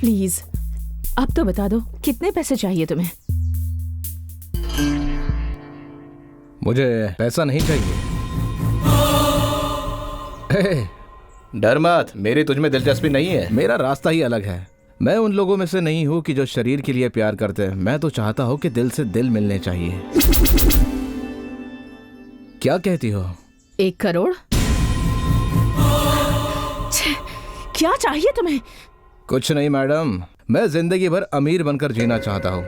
Please अब तो बता दो कितने पैसे चाहिए तुम्हें? मुझे पैसा नहीं चाहिए। डर मत, मेरी तुझमें दिलचस्पी नहीं है। मेरा रास्ता ही अलग है। मैं उन लोगों में से नहीं हूँ कि जो शरीर के लिए प्यार करते हैं। मैं तो चाहता हूँ कि दिल से दिल मिलने चाहिए। क्या कहती हो? 1 करोड़? क्या चाहिए तुम्हें? कुछ नहीं मैडम, मैं जिंदगी भर अमीर बनकर जीना चाहता हूँ।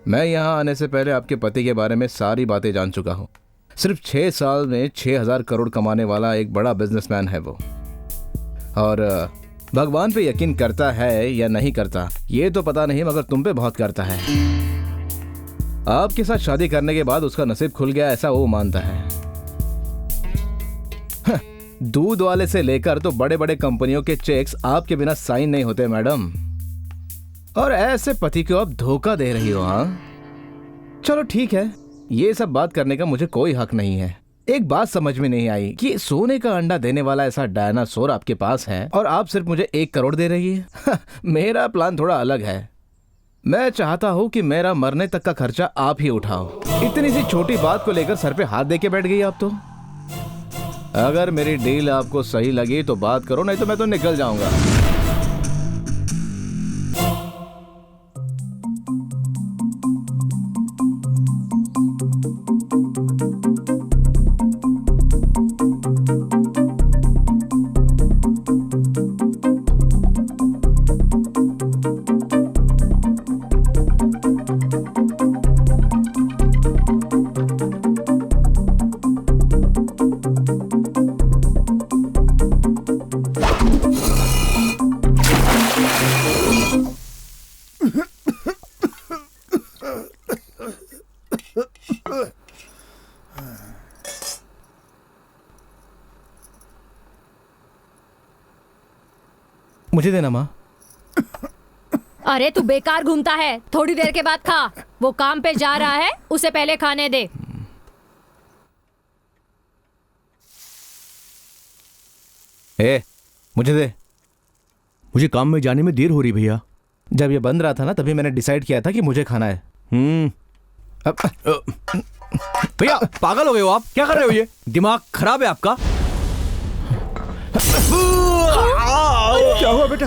मैं यहाँ आने से पहले आपके पति के बारे में सारी बातें जान चुका हूँ। सिर्फ 6 साल में 6000 करोड़ कमाने वाला एक बड़ा बिजनेसमैन है वो। और भगवान पे यकीन करता है या नहीं करता ये तो पता नहीं, मगर तुम पे बहुत करता है। आपके साथ शादी करने के बाद उसका नसीब खुल गया ऐसा वो मानता है। दूध वाले से लेकर तो बड़े बड़े कंपनियों के चेक्स आपके बिना साइन नहीं होते मैडम। और ऐसे पति को आप धोखा दे रही हो। हाँ चलो ठीक है, ये सब बात करने का मुझे कोई हक नहीं है। एक बात समझ में नहीं आई कि सोने का अंडा देने वाला ऐसा डायनासोर आपके पास है और आप सिर्फ मुझे 1 करोड़ दे रही है। मेरा प्लान थोड़ा अलग है। मैं चाहता हूँ कि मेरा मरने तक का खर्चा आप ही उठाओ। इतनी सी छोटी बात को लेकर सर पे हाथ दे के बैठ गई आप तो। अगर मेरी डील आपको सही लगी तो बात करो, नहीं तो मैं तो निकल जाऊंगा। मुझे देना माँ। अरे तू बेकार घूमता है, थोड़ी देर के बाद खा। वो काम पे जा रहा है, उसे पहले खाने दे। मुझे दे। मुझे काम में जाने में देर हो रही भैया। जब ये बंद रहा था ना तभी मैंने डिसाइड किया था कि मुझे खाना है। भैया पागल हो गए हो आप? क्या कर रहे हो? ये दिमाग खराब है आपका? क्या हुआ बेटा?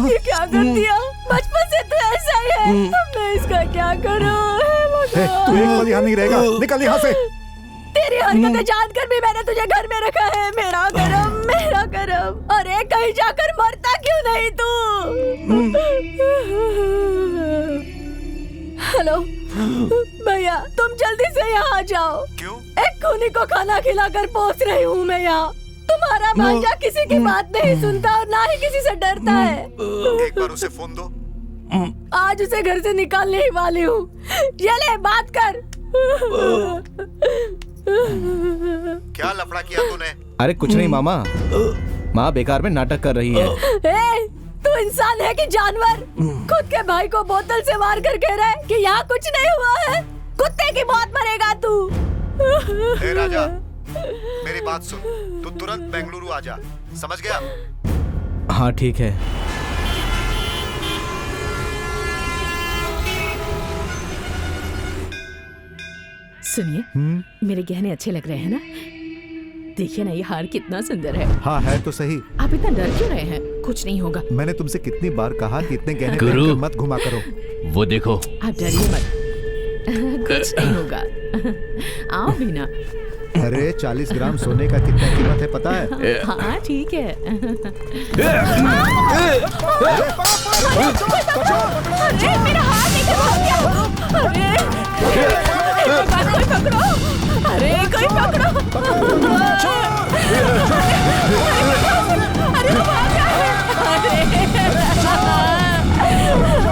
ये क्या कर दिया? बचपन से तो ऐसा ही है। मैं इसका क्या करूं? तू एक पल यहाँ नहीं रहेगा, निकल यहाँ से। तेरी हरकतें जानकर भी मैंने तुझे घर में रखा है। मेरा करम, मेरा करम। अरे कहीं जाकर मरता क्यों नहीं तू? हेलो भैया, तुम जल्दी से यहाँ आ जाओ। क्यों? एक खूनी को खाना खिलाकर पहुँच रही हूँ मैं यहाँ। तुम्हारा भांजा किसी की बात नहीं सुनता और ना ही किसी से डरता है। एक बार उसे फोन दो। आज उसे घर से निकालने ही वाली हूँ। ये ले बात कर। क्या लफड़ा किया तूने? अरे कुछ नहीं मामा, माँ बेकार में नाटक कर रही है। तू इंसान है कि जानवर? खुद के भाई को बोतल से मार कर कह रहा है कि यहाँ कुछ नहीं हुआ है। कुत्ते की मौत मरेगा तू। ए राजा, मेरी बात सुन। तू तुरंत बेंगलुरु आ जा, समझ गया? हाँ ठीक है। सुनिए, मेरे गहने अच्छे लग रहे हैं ना? देखिए ना ये हार कितना सुंदर है। हाँ है तो सही। आप इतना डर क्यों रहे हैं? कुछ नहीं होगा। मैंने तुमसे कितनी बार कहा कि इतने गहने गुरु, पहनकर मत घुमा करो। वो देखो। आप डरिए मत। कुछ नहीं होगा। आओ भी ना। अरे 40 ग्राम सोने का कितना कीमत है पता है? हाँ ठीक है। अरे मेरा हाथ लेके भाग गया। अरे कोई पकड़ो। अरे कोई पकड़ो। अरे वो भाग गया है।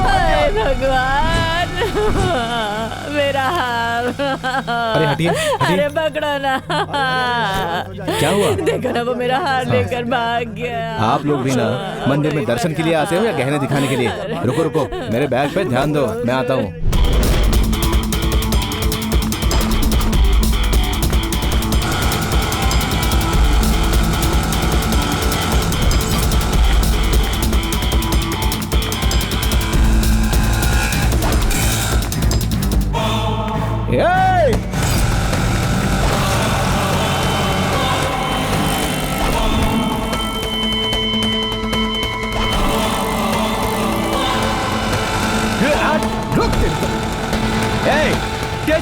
अरे भगवान, मेरा हाथ। अरे हटिए, हटिए। अरे पकड़ो ना। क्या हुआ? देखो ना वो मेरा हार लेकर भाग गया। आप लोग भी ना मंदिर में दर्शन के लिए आते हो या गहने दिखाने के लिए? रुको रुको, मेरे बैग पे ध्यान दो, मैं आता हूँ।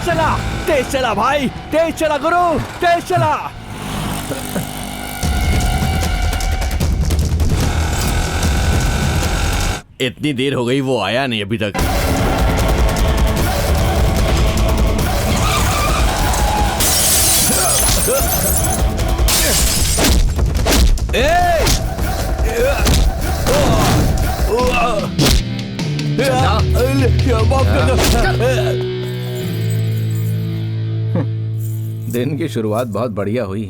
तेज चला भाई, तेज चला गुरु, तेज चला। इतनी देर हो गई, वो आया नहीं अभी तक। दिन की शुरुआत बहुत बढ़िया हुई।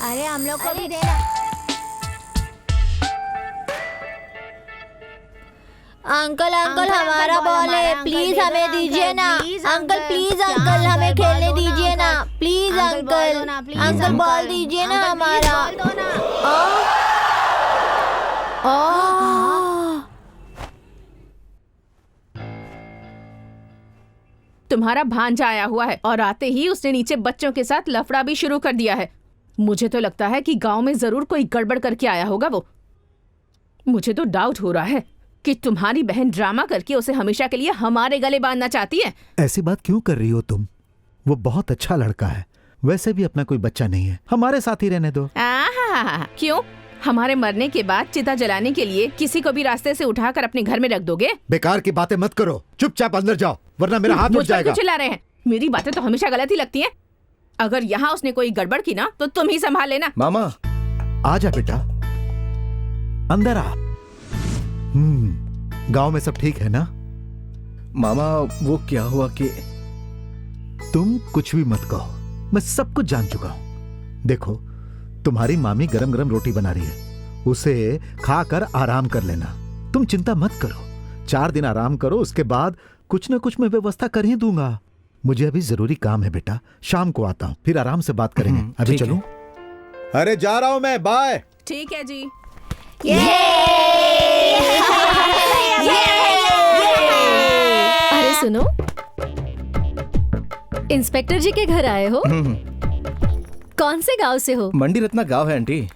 अरे हम लोग को भी देना। अंकल अंकल हमारा बॉल है, प्लीज हमें दीजिए ना। अंकल प्लीज अंकल हमें खेलने दीजिए ना, प्लीज अंकल। अंकल बॉल दीजिए ना हमारा। तुम्हारा भांजा आया हुआ है और आते ही उसने नीचे बच्चों के साथ लफड़ा भी शुरू कर दिया है। मुझे तो लगता है कि गांव में जरूर कोई गड़बड़ करके आया होगा वो। मुझे तो डाउट हो रहा है कि तुम्हारी बहन ड्रामा करके उसे हमेशा के लिए हमारे गले बांधना चाहती है। ऐसी बात क्यों कर रही हो तुम? वो बहुत अच्छा लड़का है, वैसे भी अपना कोई बच्चा नहीं है, हमारे साथ ही रहने दो। क्यों? हमारे मरने के बाद चिता जलाने के लिए किसी को भी रास्ते से उठाकर अपने घर में रख दोगे? बेकार की बातें मत करो, चुपचाप अंदर जाओ वरना मेरा हाथ उठ मुझ पर जाएगा। क्यों चिल्ला रहे हैं? मेरी बातें तो हमेशा गलत ही लगती हैं। अगर यहाँ उसने कोई गड़बड़ की ना तो तुम ही संभाल लेना। मामा आजा बेटा, अंदर आ। गांव में सब ठीक है ना? मामा वो क्या हुआ कि तुम कुछ भी मत कहो, मैं सब कुछ जान चुका हूं। देखो तुम्हारी मामी गरम गरम रोटी बना रही है, उसे खाकर आराम कर लेना। तुम चिंता मत करो, 4 दिन आराम करो, उसके बाद कुछ न कुछ मैं व्यवस्था कर ही दूंगा। मुझे अभी जरूरी काम है बेटा, शाम को आता हूं, फिर आराम से बात करेंगे। अभी चलूं? अरे जा रहा हूं मैं, बाय। ठीक है जी। अरे सुनो, इंस्पेक्टर जी के घर आए हो? कौन से गांव से हो? मंडी रत्ना गांव है आंटी।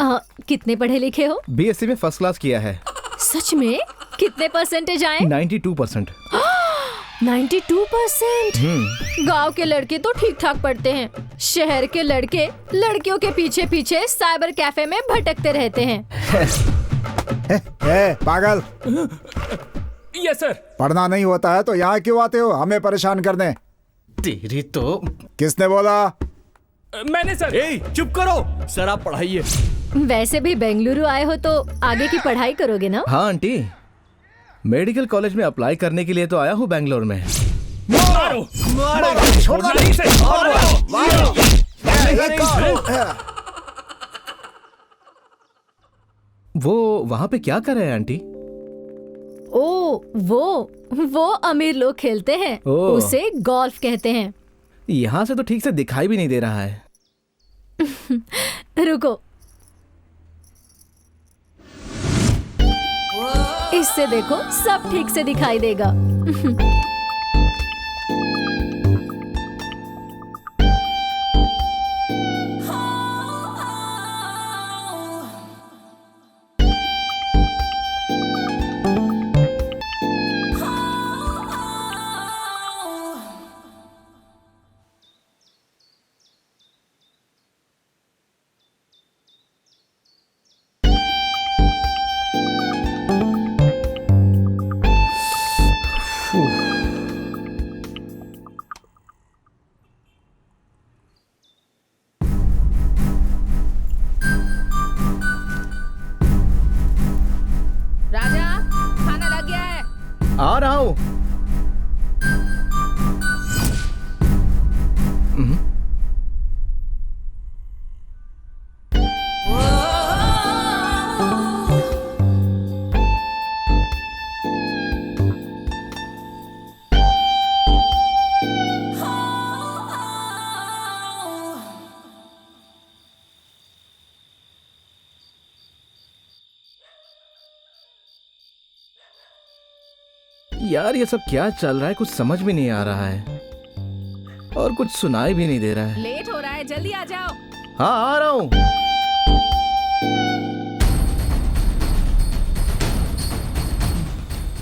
कितने पढ़े लिखे हो? बीएससी में फर्स्ट क्लास किया है। सच में? कितने परसेंटेज आए? 92%। 92%? गांव के लड़के तो ठीक ठाक पढ़ते हैं, शहर के लड़के लड़कियों के पीछे पीछे साइबर कैफे में भटकते रहते हैं। पागल, यस सर। पढ़ना नहीं होता है तो यहाँ क्यों आते हो हमें परेशान करने? तेरी तो। किसने बोला? मैंने सर। चुप करो सर, आप पढ़ाइए। वैसे भी बेंगलुरु आए हो तो आगे की पढ़ाई करोगे ना? हाँ आंटी, मेडिकल कॉलेज में अप्लाई करने के लिए तो आया हूँ बैंगलोर में। मारो, मारो, छोड़ना नहीं से, मारो। वो वहाँ पे क्या कर रहे हैं आंटी? वो अमीर लोग खेलते हैं, ओह। उसे गोल्फ कहते हैं। यहाँ से तो ठीक से दिखाई भी नहीं दे रहा है। रुको, इससे देखो सब ठीक से दिखाई देगा। राजा, खाना लग गया है। आ रहा हूँ। यार ये सब क्या चल रहा है, कुछ समझ भी नहीं आ रहा है और कुछ सुनाई भी नहीं दे रहा है। लेट हो रहा है, जल्दी आ जाओ। हाँ आ रहा हूँ।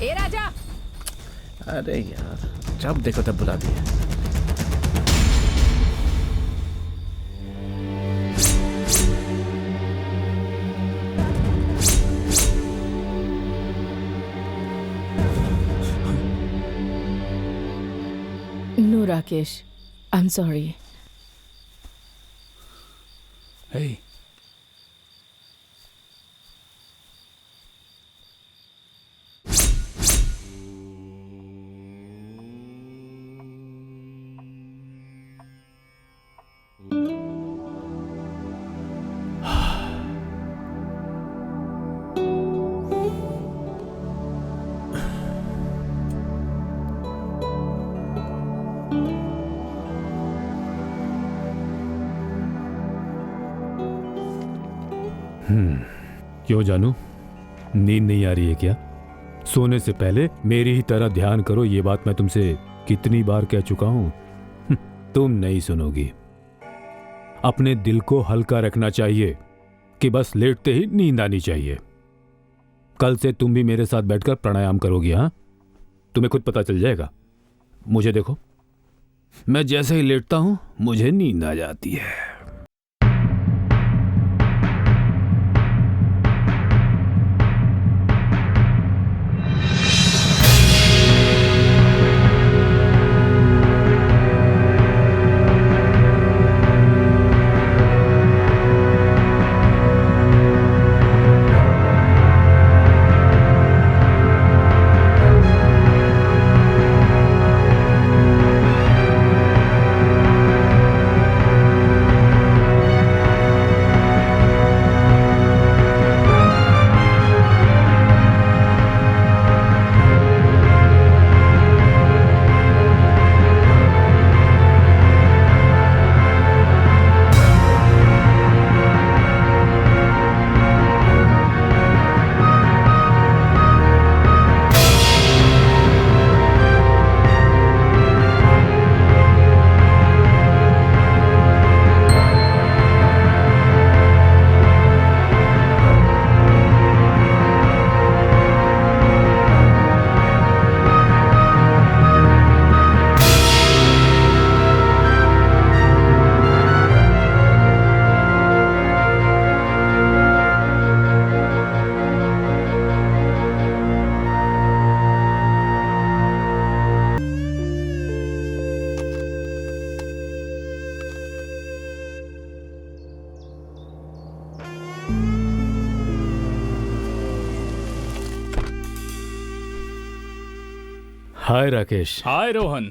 ए राजा, अरे यार जब देखो तब बुला दिया। No Rakesh, I am sorry. Hey. क्यों जानू, नींद नहीं आ रही है क्या? सोने से पहले मेरी ही तरह ध्यान करो, ये बात मैं तुमसे कितनी बार कह चुका हूं। तुम नहीं सुनोगी। अपने दिल को हल्का रखना चाहिए कि बस लेटते ही नींद आनी चाहिए। कल से तुम भी मेरे साथ बैठकर प्राणायाम करोगी। हाँ, तुम्हें खुद पता चल जाएगा। मुझे देखो, मैं जैसे ही लेटता हूं मुझे नींद आ जाती है। Hi Rakesh. Hi Rohan.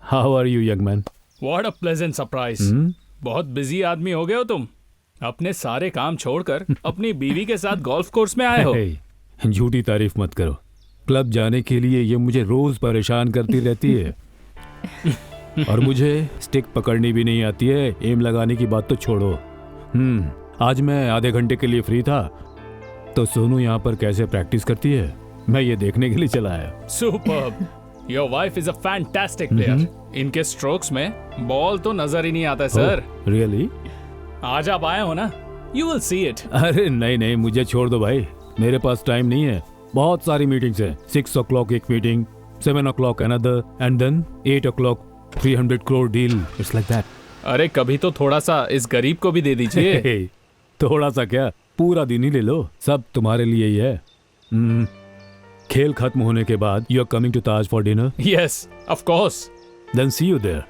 How are you young man? What a pleasant surprise. बहुत बिजी आदमी हो गए हो तुम। अपने सारे काम छोड़कर अपनी बीवी के साथ गोल्फ कोर्स में आए हो। झूठी तारीफ मत करो। क्लब जाने के लिए ये मुझे रोज परेशान करती रहती है और मुझे स्टिक पकड़नी भी नहीं आती है। एम लगाने की बात तो छोड़ो। आज मैं आधे घंटे के लिए फ्री था तो सोनू यहाँ पर कैसे प्रैक्टिस करती है मैं ये देखने के लिए चला आया। Superb. Your wife is a fantastic player. इनके स्ट्रोक्स में बॉल तो नजर ही नहीं आता सर। रियली? आज आप आए हो ना, You will see it. अरे नहीं नहीं, मुझे छोड़ दो भाई, मेरे पास टाइम नहीं है। बहुत सारी मीटिंग्स हैं। 6 o'clock एक meeting, 7 o'clock another, and then 8 o'clock 300 crore deal. It's like that. अरे कभी तो थोड़ा सा इस गरीब को भी दे दीजिए। थोड़ा सा क्या, पूरा दिन ही ले लो, सब तुम्हारे लिए ही है। खेल खत्म होने के बाद you are coming to Taj for dinner? Yes, of course. Then see you there.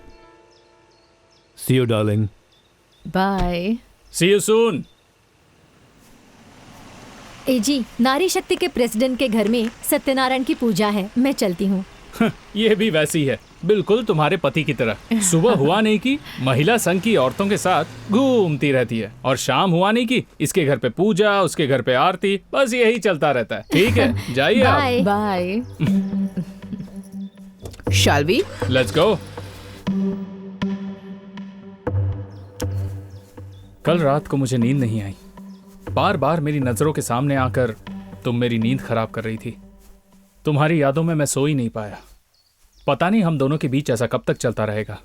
See you, darling. Bye. See you soon. ए जी, नारी शक्ति के प्रेसिडेंट के घर में सत्यनारायण की पूजा है, मैं चलती हूँ। ये भी वैसी है, बिल्कुल तुम्हारे पति की तरह। सुबह हुआ नहीं कि महिला संघ की औरतों के साथ घूमती रहती है और शाम हुआ नहीं कि इसके घर पे पूजा, उसके घर पे आरती, बस यही चलता रहता है। ठीक है, जाइए आप। Bye. Shall we? Let's go. कल रात को मुझे नींद नहीं आई। बार बार मेरी नजरों के सामने आकर तुम मेरी नींद खराब कर रही थी। तुम्हारी यादों में मैं सो ही नहीं पाया। पता नहीं हम दोनों के बीच ऐसा कब तक चलता रहेगा।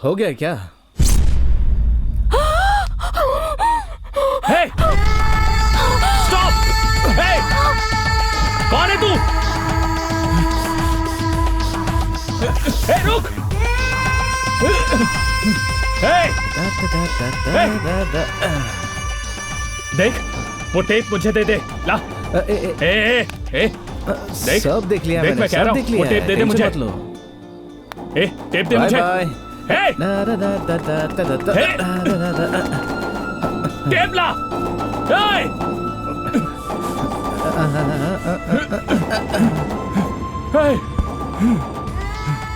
हो गया क्या? हे! स्टॉप! हे! कौन है तू? हे, रुक! हे! देख, वो टेप मुझे दे दे। ला। देख, सब देख लिया देख, मैंने, मैं कह सब रहा हूँ, देख लिया वो टेप है, दे दे टेंशन मुझे। मत लो। टेप दे बाय मुझे। बाय। हे! टेप ला।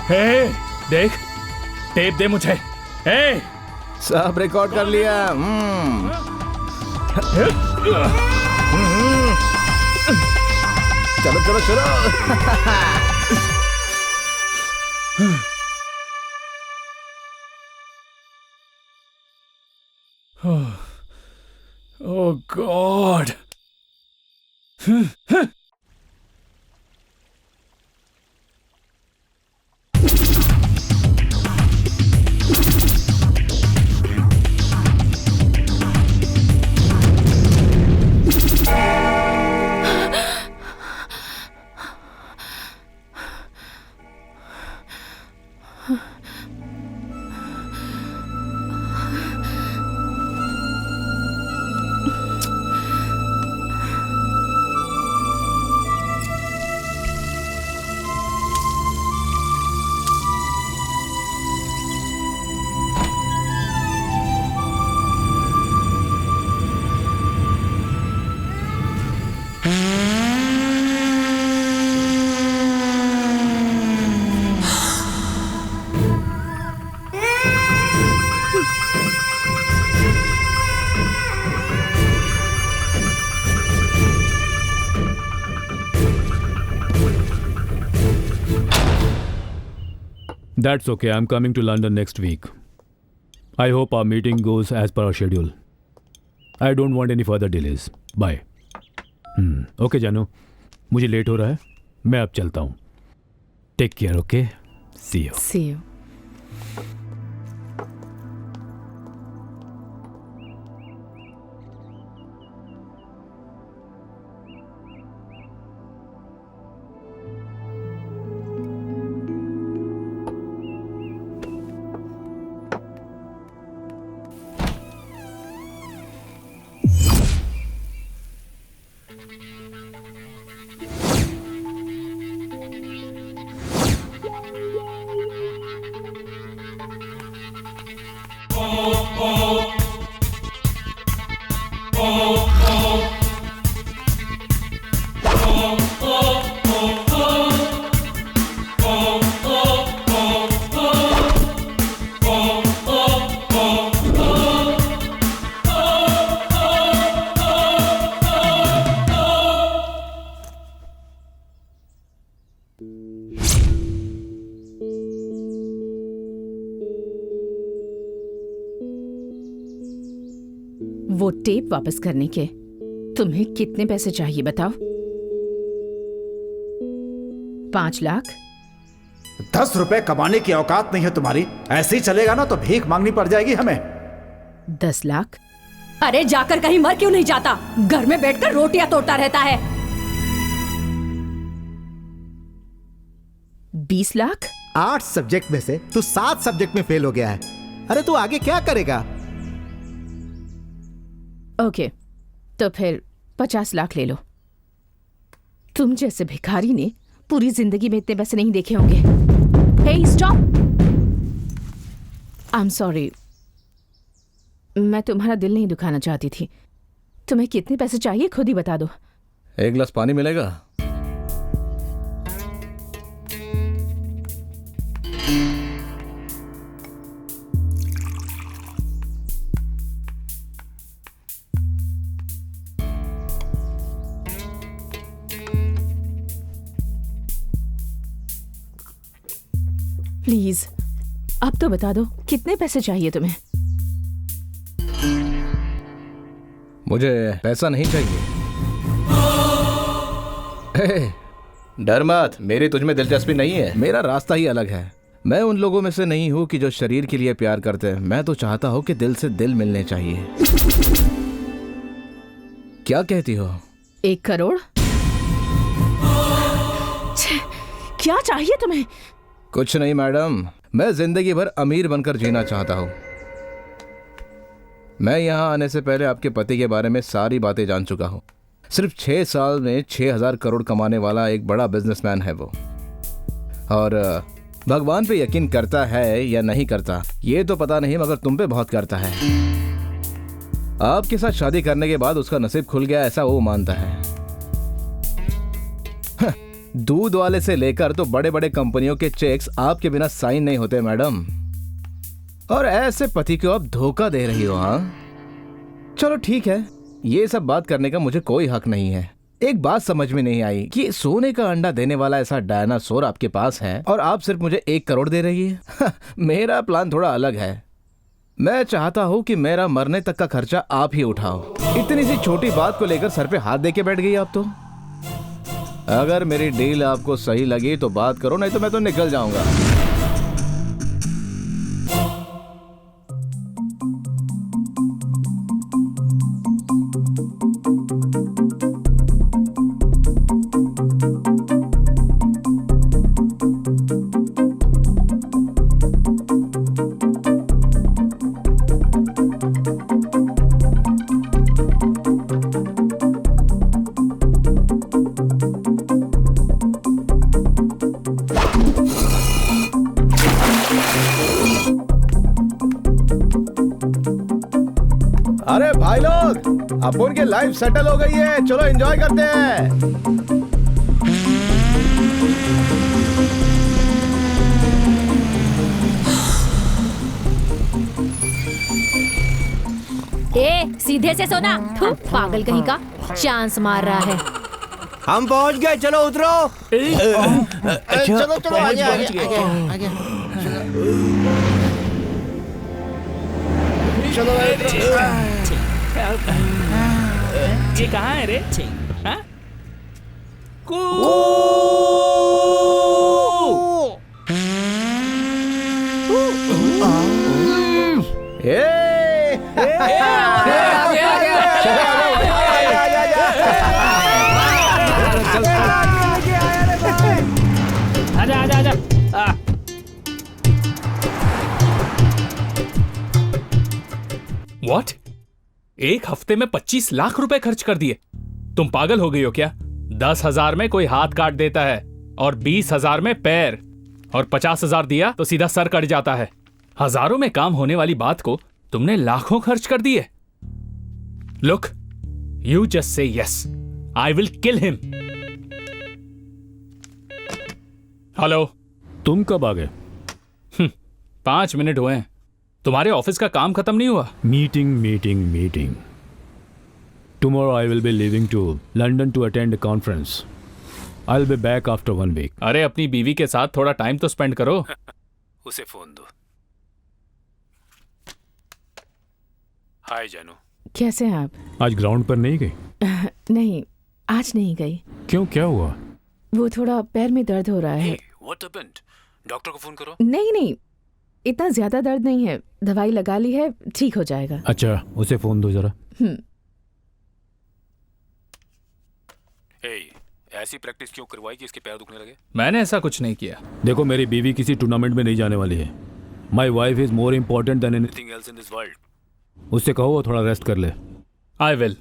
हे! देख, टेप दे मुझे। हे! सब रिकॉर्ड कर लिया। चलो चलो चलो। Oh God! That's okay. I'm coming to London next week. I hope our meeting goes as per our schedule. I don't want any further delays. Bye. Okay, जानू. मुझे लेट हो रहा है. मैं अब चलता हूँ. Take care, okay? See you. See you. वो टेप वापस करने के तुम्हें कितने पैसे चाहिए बताओ? 5 लाख? 10 रुपए कमाने की औकात नहीं है तुम्हारी। ऐसे ही चलेगा ना तो भीख मांगनी पड़ जाएगी हमें। 10 लाख? अरे जाकर कहीं मर क्यों नहीं जाता? घर में बैठकर रोटियां तोड़ता रहता है। 20 लाख? 8 सब्जेक्ट में से तू 7 सब्जेक्ट में फेल हो गया है। अरे तू आगे क्या करेगा? ओके, तो फिर 50 लाख ले लो। तुम जैसे भिखारी ने पूरी जिंदगी में इतने पैसे नहीं देखे होंगे। हे स्टॉप! आई एम सॉरी, मैं तुम्हारा दिल नहीं दुखाना चाहती थी। तुम्हें कितने पैसे चाहिए खुद ही बता दो। 1 गिलास पानी मिलेगा? प्लीज अब तो बता दो कितने पैसे चाहिए तुम्हें? मुझे पैसा नहीं चाहिए। डर मत, मेरी तुझ में दिलचस्पी नहीं है। मेरा रास्ता ही अलग है। मैं उन लोगों में से नहीं हूं कि जो शरीर के लिए प्यार करते हैं। मैं तो चाहता हूं कि दिल से दिल मिलने चाहिए। क्या कहती हो? 1 करोड़? क्या चाहिए तुम्हें? कुछ नहीं मैडम, मैं जिंदगी भर अमीर बनकर जीना चाहता हूं। मैं यहाँ आने से पहले आपके पति के बारे में सारी बातें जान चुका हूँ। सिर्फ 6 साल में 6000 करोड़ कमाने वाला एक बड़ा बिजनेसमैन है वो। और भगवान पे यकीन करता है या नहीं करता ये तो पता नहीं, मगर तुम पे बहुत करता है। आपके साथ शादी करने के बाद उसका नसीब खुल गया ऐसा वो मानता है। दूध वाले से लेकर तो बड़े बड़े कंपनियों के चेक्स आपके बिना साइन नहीं होते मैडम। और ऐसे पति को आप धोखा दे रही हो। हाँ चलो ठीक है, ये सब बात करने का मुझे कोई हक नहीं है। एक बात समझ में नहीं आई कि सोने का अंडा देने वाला ऐसा डायनासोर आपके पास है और आप सिर्फ मुझे 1 करोड़ दे रही है। मेरा प्लान थोड़ा अलग है। मैं चाहता हूँ कि मेरा मरने तक का खर्चा आप ही उठाओ। इतनी सी छोटी बात को लेकर सर पे हाथ दे के बैठ गई आप तो। अगर मेरी डील आपको सही लगी तो बात करो, नहीं तो मैं तो निकल जाऊंगा। अरे भाई लोग, अपन की लाइफ सेटल हो गई है, चलो एंजॉय करते हैं। सीधे से सोना। पागल कहीं का, चांस मार रहा है। हम पहुंच गए, चलो उतरो। चलो चलो आगे आगे आगे आगे। ये कहाँ है रे? हाँ? आजा आजा आजा। What? एक हफ्ते में 25 लाख रुपए खर्च कर दिए। तुम पागल हो गई हो क्या? 10,000 में कोई हाथ काट देता है और 20,000 में पैर, और 50,000 दिया तो सीधा सर कट जाता है। हजारों में काम होने वाली बात को तुमने लाखों खर्च कर दिए। Look, you just say yes, I will kill him. Hello, तुम कब आ गए? 5 मिनट हुए हैं। तुम्हारे ऑफिस का काम खत्म नहीं हुआ? Meeting. Tomorrow I will be leaving to London to attend a conference. I'll be back after 1 week. अरे अपनी बीवी के साथ थोड़ा टाइम तो स्पेंड करो। उसे फोन दो। हाय जानू, कैसे हैं आप? आज ग्राउंड पर नहीं गई? नहीं, आज नहीं गई। क्यों, क्या हुआ? वो थोड़ा पैर में दर्द हो रहा है। What happened? डॉक्टर को फोन करो। नहीं, इतना ज्यादा दर्द नहीं है, दवाई लगा ली है, ठीक हो जाएगा। अच्छा, उसे फोन दो जरा। ऐसी प्रैक्टिस क्यों करवाई कि इसके पैर दुखने लगे? मैंने ऐसा कुछ नहीं किया। देखो, मेरी बीवी किसी टूर्नामेंट में नहीं जाने वाली है। My wife is more important than anything else in this world. उससे कहो वो थोड़ा रेस्ट कर ले। I will.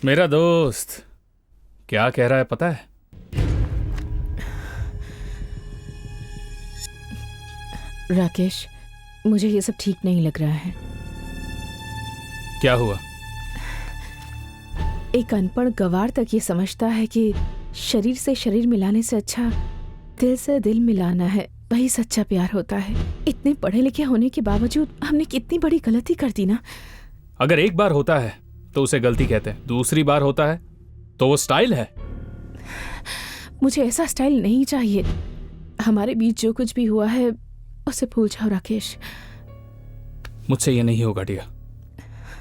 मेरा दोस्त क्या कह रहा है पता है? राकेश, मुझे ये सब ठीक नहीं लग रहा है। क्या हुआ? एक अनपढ़ गवार तक ये समझता है कि शरीर से शरीर मिलाने से अच्छा दिल से दिल मिलाना है, वही सच्चा प्यार होता है। इतने पढ़े लिखे होने के बावजूद हमने कितनी बड़ी गलती कर दी ना। अगर एक बार होता है तो उसे गलती कहते हैं, दूसरी बार होता है तो वो स्टाइल है। मुझे ऐसा स्टाइल नहीं चाहिए। हमारे बीच जो कुछ भी हुआ है उसे भूल जाओ राकेश। मुझसे ये नहीं होगा डिया।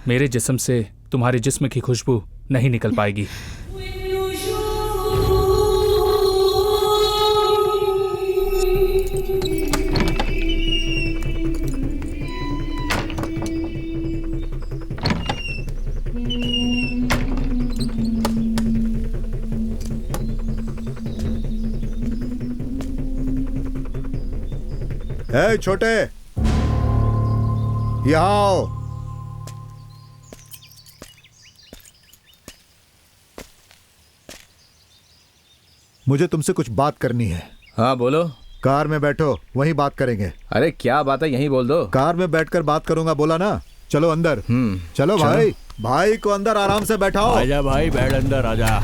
मेरे जिस्म से तुम्हारे जिस्म की खुशबू नहीं निकल पाएगी। ए छोटे, यहाँ आओ। मुझे तुमसे कुछ बात करनी है। हाँ बोलो। कार में बैठो, वहीं बात करेंगे। अरे क्या बात है, यहीं बोल दो। कार में बैठकर बात करूंगा, बोला ना। चलो अंदर। चलो भाई, भाई को अंदर आराम से बैठाओ। आजा भाई, बैठ अंदर आजा।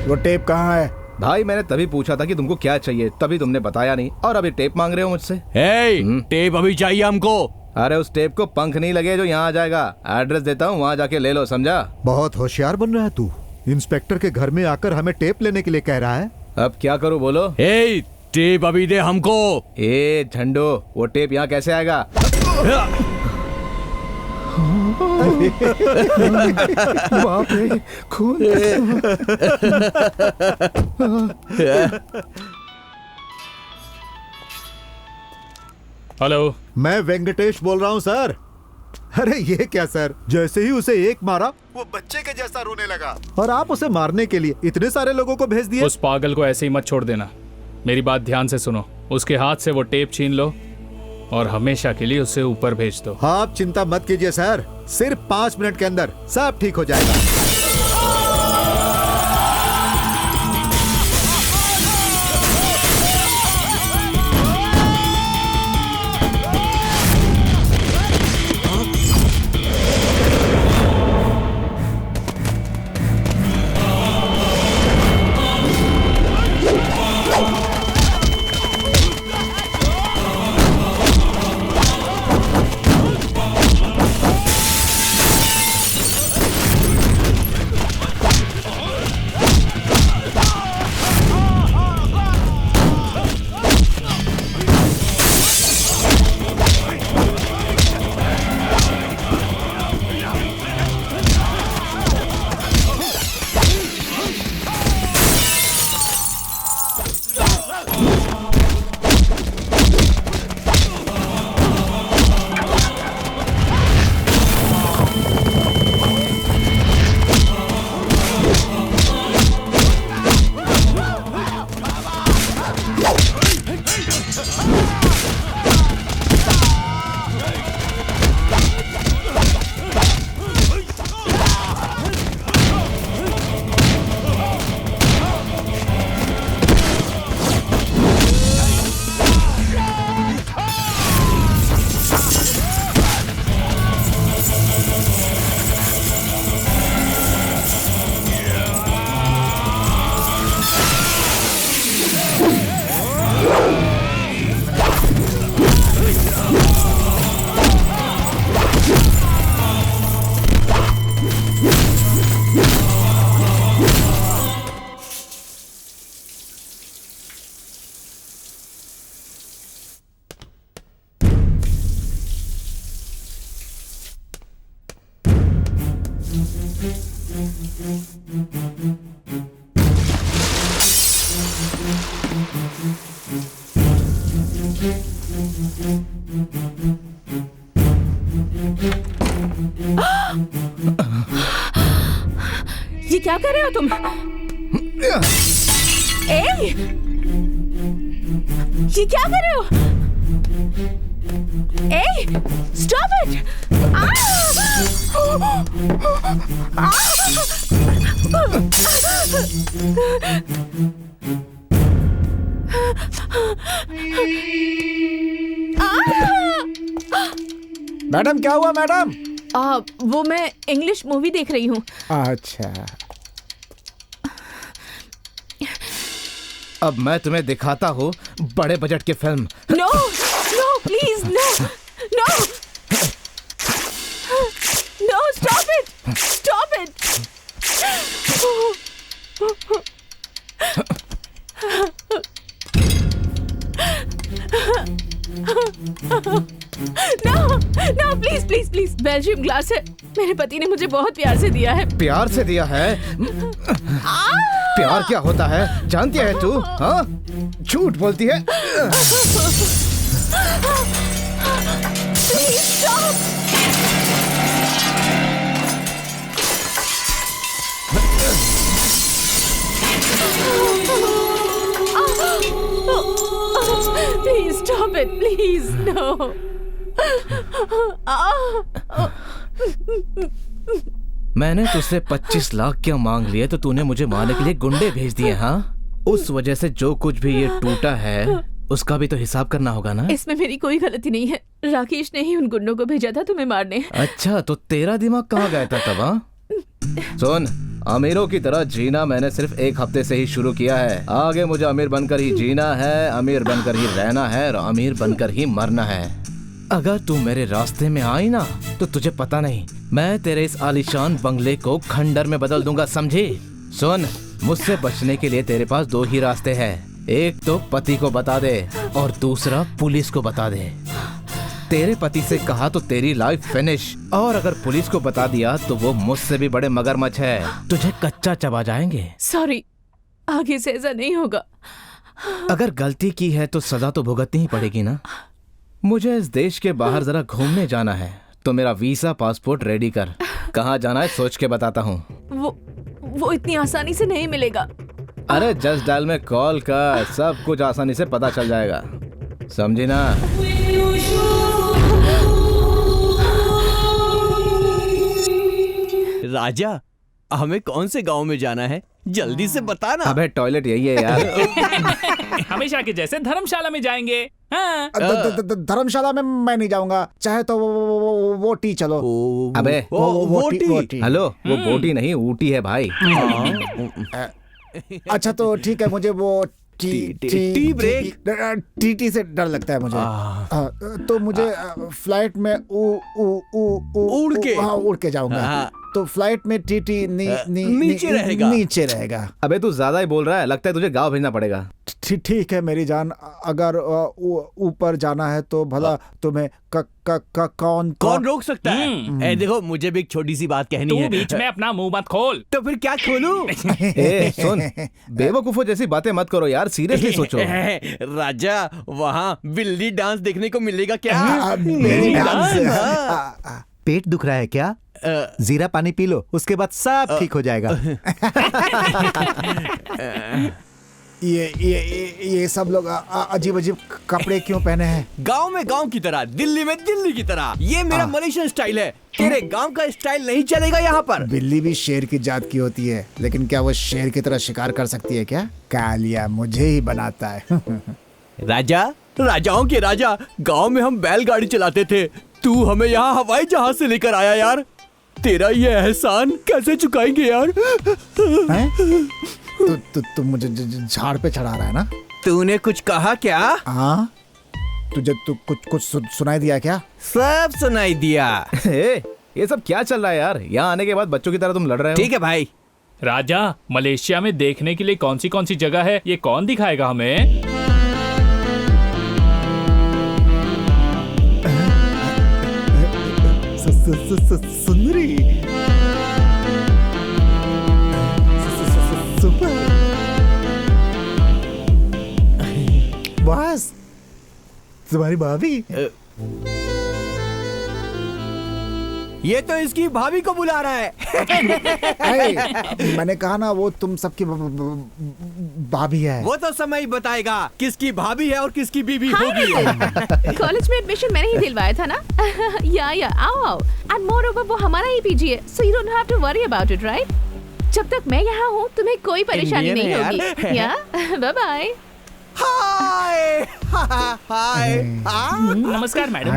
वो टेप कहाँ है? भाई मैंने तभी पूछा था कि तुमको क्या चाहिए, तभी तुमने बताया नहीं और अभी टेप मांग रहे हो मुझसे। टेप अभी चाहिए हमको। अरे उस टेप को पंख नहीं लगे जो यहाँ आ जाएगा। एड्रेस देता हूँ, वहाँ जाके ले लो, समझा? बहुत होशियार बन रहा है तू। इंस्पेक्टर के घर में आकर हमें टेप लेने के लिए कह रहा है। अब क्या करूँ बोलो? टेप अभी दे हमको। ए झंडो, वो टेप यहाँ कैसे आएगा? बाप रे, खून। हेलो, मैं वेंकटेश बोल रहा हूँ सर। अरे ये क्या सर, जैसे ही उसे एक मारा वो बच्चे के जैसा रोने लगा और आप उसे मारने के लिए इतने सारे लोगों को भेज दिए। उस पागल को ऐसे ही मत छोड़ देना। मेरी बात ध्यान से सुनो। उसके हाथ से वो टेप छीन लो और हमेशा के लिए उसे ऊपर भेज दो। आप चिंता मत कीजिए सर, सिर्फ 5 मिनट के अंदर सब ठीक हो जाएगा। ये क्या कर रहे हो तुम? ए! ये क्या कर रहे हो? ए! Stop it! मैडम क्या हुआ मैडम? वो मैं इंग्लिश मूवी देख रही हूँ। अच्छा, अब मैं तुम्हें दिखाता हूँ बड़े बजट की film. No no please no no no stop it stop it no no please please please Belgium glass है, मेरे पति ने मुझे बहुत प्यार से दिया है। प्यार से दिया है? प्यार क्या होता है जानती है तू? हाँ, झूठ बोलती है। Please stop. Please stop it, please, no. मैंने तुझसे 25 लाख क्या मांग लिए तो तूने मुझे मारने के लिए गुंडे भेज दिए। हाँ, उस वजह से जो कुछ भी ये टूटा है उसका भी तो हिसाब करना होगा ना। इसमें मेरी कोई गलती नहीं है, राकेश ने ही उन गुंडों को भेजा था तुम्हें मारने। अच्छा, तो तेरा दिमाग कहाँ गया था तब? हाँ, सुन, अमीरों की तरह जीना मैंने सिर्फ 1 हफ्ते से ही शुरू किया है। आगे मुझे अमीर बनकर ही जीना है, अमीर बनकर ही रहना है और अमीर बनकर ही मरना है। अगर तू मेरे रास्ते में आई ना तो तुझे पता नहीं, मैं तेरे इस आलीशान बंगले को खंडर में बदल दूंगा, समझी? सुन, मुझसे बचने के लिए तेरे पास 2 ही रास्ते हैं। एक तो पति को बता दे और दूसरा पुलिस को बता दे। तेरे पति से कहा तो तेरी लाइफ फिनिश, और अगर पुलिस को बता दिया तो वो मुझसे भी बड़े मगरमच्छ है, तुझे कच्चा चबा जाएंगे। सॉरी, आगे से ऐसा नहीं होगा। अगर गलती की है तो सजा तो भुगतनी ही पड़ेगी ना। मुझे इस देश के बाहर जरा घूमने जाना है, तो मेरा वीसा पासपोर्ट रेडी कर। कहाँ जाना है सोच के बताता हूँ। वो इतनी आसानी से नहीं मिलेगा। अरे जस्ट डायल में कॉल कर, सब कुछ आसानी से पता चल जाएगा, समझी ना? राजा, हमें कौन से गांव में जाना है? जल्दी से बता ना। अबे टॉयलेट यही है यार। हमेशा के जैसे धर्मशाला में जाएंगे। हाँ। धर्मशाला में मैं नहीं जाऊंगा, चाहे तो वो टी चलो। अबे वो टी। हेलो, वो बोटी नहीं ऊटी है भाई। अच्छा तो ठीक है, मुझे वो टी ब्रेक। टी से डर लगता है मुझे। तो मुझे फ्लाइट में उड़ के जाऊंगा। तो फ्लाइट में टी नीचे रहेगा। अबे तू ज्यादा ही बोल रहा है, लगता है तुझे गाँव भेजना पड़ेगा। ठीक है मेरी जान, अगर ऊपर जाना है तो भला तुम्हें कौन रोक सकता है? देखो, मुझे भी एक छोटी सी बात कहनी है। तू बीच में अपना मुंह मत खोल। तो फिर क्या खोलूं? सुन, बेवकूफों जैसी बातें मत करो यार, सीरियसली सोचो। राजा, वहाँ बिल्ली डांस देखने को मिलेगा क्या? पेट दुख रहा है क्या? जीरा पानी पी लो, उसके बाद सब ठीक हो जाएगा। ये सब लोग अजीब अजीब कपड़े क्यों पहने हैं? गांव में गांव की तरह, दिल्ली में दिल्ली की तरह। ये मेरा मलेशियन स्टाइल है, तेरे गांव का स्टाइल नहीं चलेगा यहाँ पर। बिल्ली भी शेर की जात की होती है, लेकिन क्या वो शेर की तरह शिकार कर सकती है क्या? कालिया मुझे ही बनाता है। राजा, राजाओं के राजा, गांव में हम बैलगाड़ी चलाते थे, तू हमें यहाँ हवाई जहाज से लेकर आया यार। तेरा ये एहसान कैसे चुकाएंगे यार? तू मुझे झाड़ पे चढ़ा रहा है ना? तूने कुछ कहा क्या? हाँ, तुझे कुछ सुनाई दिया क्या? सब सुनाई दिया। ये सब क्या चल रहा है यार? यहाँ आने के बाद बच्चों की तरह तुम लड़ रहे हो। ठीक है भाई। राजा, मलेशिया में देखने के लिए कौन सी जगह है, ये कौन दिखाएगा हमें? सुंदरी। तुम्हारी भाभी? ये तो इसकी भाभी को बुला रहा है। मैंने कहा ना वो तुम सबकी भाभी है। वो तो समय ही बताएगा किसकी भाभी है और किसकी बीवी होगी। कॉलेज में एडमिशन मैंने ही दिलवाया था ना। या आओ। एंड मोर ओवर वो हमारा ही पीजी है, so you don't have to worry about it, right? जब तक मैं यहाँ हूँ तुम्हें कोई परेशानी नहीं होगी। या बाय बाय। हाय हाय। नमस्कार मैडम,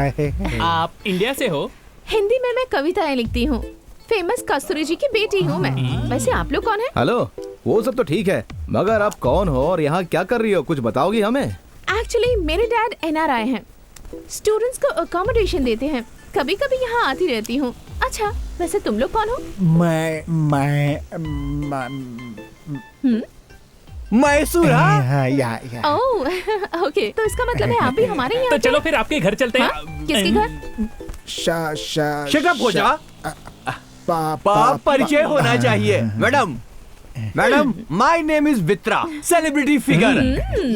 आप इंडिया से हो? हिंदी में मैं कविताएं लिखती हूँ। फेमस कस्तूरी जी की बेटी हूँ मैं। वैसे आप लोग कौन है? हेलो, वो सब तो ठीक है, मगर आप कौन हो और यहाँ क्या कर रही हो, कुछ बताओगी हमें? एक्चुअली मेरे डैड NRI हैं, स्टूडेंट्स को अकोमोडेशन देते हैं, कभी कभी यहाँ आती रहती हूँ। अच्छा, वैसे तुम लोग कौन हो? मैसूर। ओह ओके, तो इसका मतलब है आप भी हमारे यहाँ तो चलो फिर आपके घर चलते हैं। किसके घर? शट अप हो जा। परिचय होना चाहिए। Madam, my name is Vitra, celebrity figure.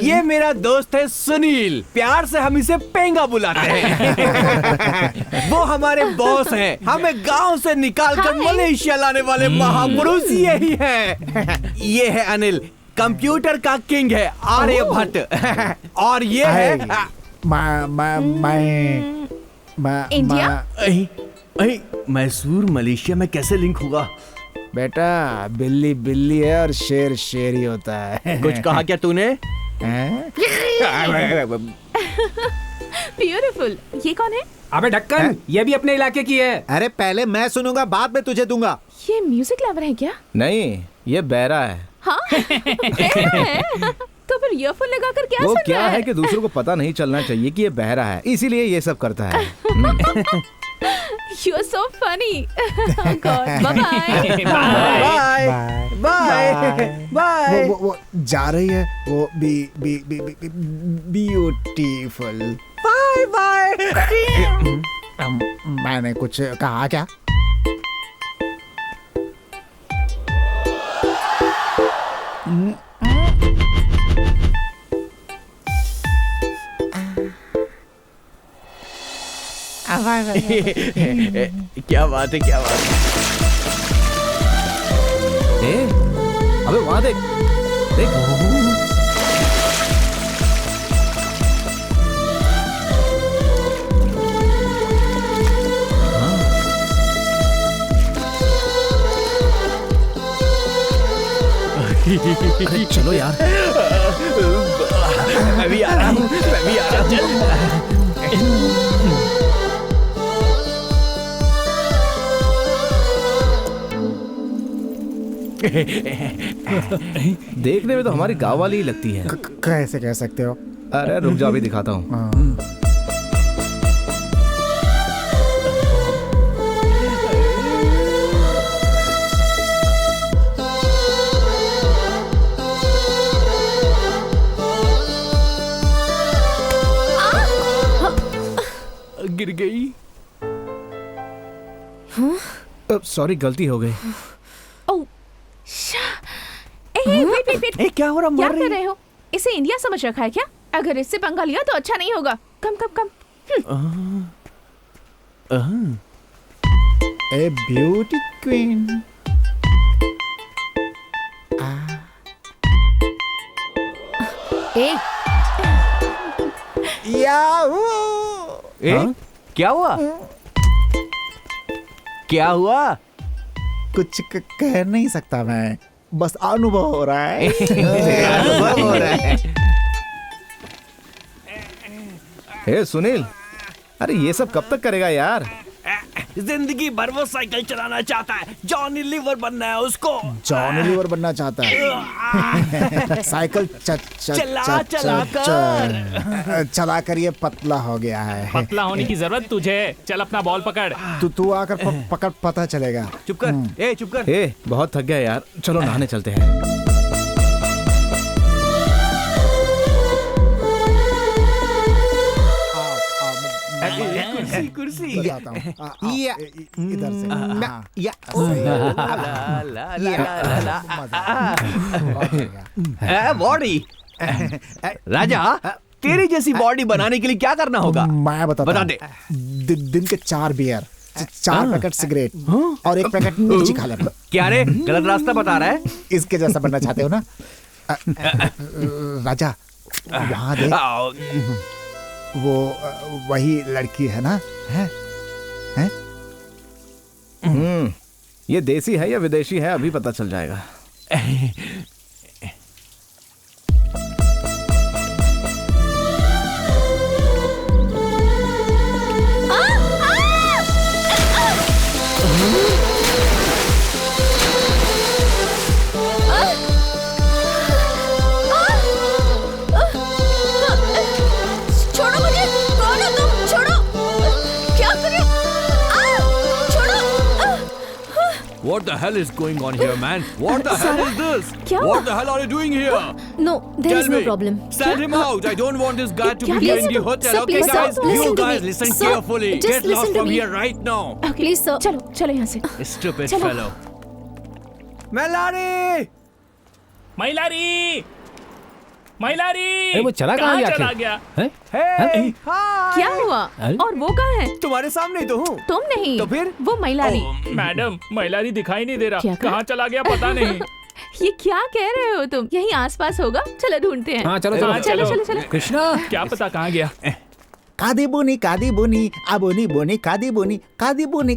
ये मेरा दोस्त है सुनील, प्यार से हम इसे पेंगा बुलाते हैं। वो हमारे बॉस हैं, हमें गांव से निकालकर मलेशिया लाने वाले महापुरुष यही हैं। ये है अनिल, कंप्यूटर का किंग है, आर्यभट्ट। और ये है इंडिया। मैसूर मलेशिया में कैसे लिंक होगा? बेटा बिल्ली बिल्ली है और शेर शेर ही होता है। कुछ कहा क्या तूने? ब्यूटीफुल। ये कौन है? अबे ढक्कन, ये भी अपने इलाके की है। अरे पहले मैं सुनूंगा, बाद में तुझे दूंगा। ये म्यूजिक लवर है क्या? नहीं, ये बहरा है। हाँ है? तो फिर ईयरफोन लगाकर क्या वो सुन क्या रहा है कि दूसरों को पता नहीं चलना चाहिए कि ये बहरा है, इसीलिए ये सब करता है। You are so funny. Oh God. Bye bye. वो जा रही है, वो ब्यूटीफुल। बाय। मैंने कुछ कहा क्या? क्या बात है, क्या बात है। अबे वहां देख, देख। अरे चलो यार। मैं भी आ रहा हूँ। देखने में तो हमारी गाँव वाली ही लगती है। कैसे कह सकते हो? अरे रुक जाओ, अभी दिखाता हूँ। गिर गई। सॉरी, गलती हो गई। वेट। क्या हो रहा? क्या कर रहे हो? इसे इंडिया समझ रखा है क्या? अगर इससे पंगा लिया तो अच्छा नहीं होगा। कम। ए ब्यूटी क्वीन। क्या हुआ? क्या हुआ? कुछ कह नहीं सकता मैं, बस अनुभव हो रहा है। अनुभव हो रहा है। हे सुनील, अरे ये सब कब तक करेगा यार? जिंदगी भर वो साइकिल चलाना चाहता है, जॉनी लीवर बनना है उसको। जॉनी लीवर बनना चाहता है। साइकिल चला कर ये पतला हो गया है। पतला होने की जरूरत तुझे। चल अपना बॉल पकड़। तू आकर पकड़, पता चलेगा। चुप कर। चुप कर। बहुत थक गया यार, चलो नहाने चलते हैं। कुर्सी इधर से। बॉडी। राजा, तेरी जैसी बॉडी बनाने के लिए क्या करना होगा? मैं बताता बता हूँ। दे। दिन के 4 बियर, 4 पैकेट सिगरेट और 1 पैकेट मिर्ची खा लेना। क्या रे, गलत रास्ता बता रहा है? इसके जैसा बनना चाहते हो ना? राजा, वहाँ देख, वो वही लड़की है ना? है? ये देसी है या विदेशी है अभी पता चल जाएगा। छोड़ो मुझे, कौन हो तुम? छोड़ो, क्या कर रहे हो? छोड़ो। What the hell is going on here, man? What the hell is this? क्या What the hell are you doing here? No, there is Tell no me. problem. Send him out. I don't want this guy to क्या be here in please, the hotel. sir, Okay, please, sir, guys? listen You to guys me. listen Sir, carefully. just Get listen lost to from me. here right now. Please, sir. चलो चलो यहाँ से। Stupid चलो। fellow. मेलारी! Mohilary, Mohilary. अरे वो चला कहाँ गया चला आखिर? गया? हैं? Hey! क्या हुआ? अरे? और वो कहाँ है? तुम्हारे सामने ही तो हूँ। तुम नहीं। तो फिर? वो महिलारी। मैडम, महिलारी दिखाई नहीं दे क्या रहा। कहा? कहाँ चला गया पता नहीं। ये क्या कह रहे हो तुम? यहीं आसपास होगा। चलो ढूंढते हैं। हाँ चलो हाँ, चलो चलो चलो। कृष्णा क्या पता कहाँ गया। कादी बोनी अबोनी बोनी कादी बोनी अबोदी बोदी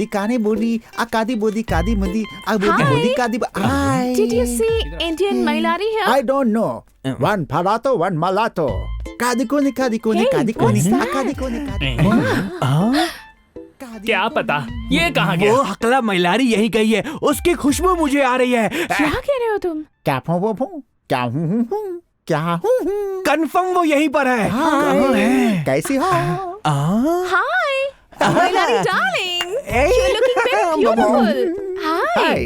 काने बोनी कादी बोदी कादी मुदी अबोदी Hi. बोदी कादी हाय Did you see Indian Mohilary here? I don't know. One palato, one malato. कादी कोनी Hey, what's that? कादी कोनी क्या पता ये कहाँ गया। वो हकला महिलारी यहीं गई है। उसकी खुशबू मुझे आ रही है। क्या कह रहे हो तुम? क्या हूँ कंफर्म वो यहीं पर है। कहाँ है? कैसी हो? Hi, Mohilary darling. You're looking very beautiful. Hi. Hi.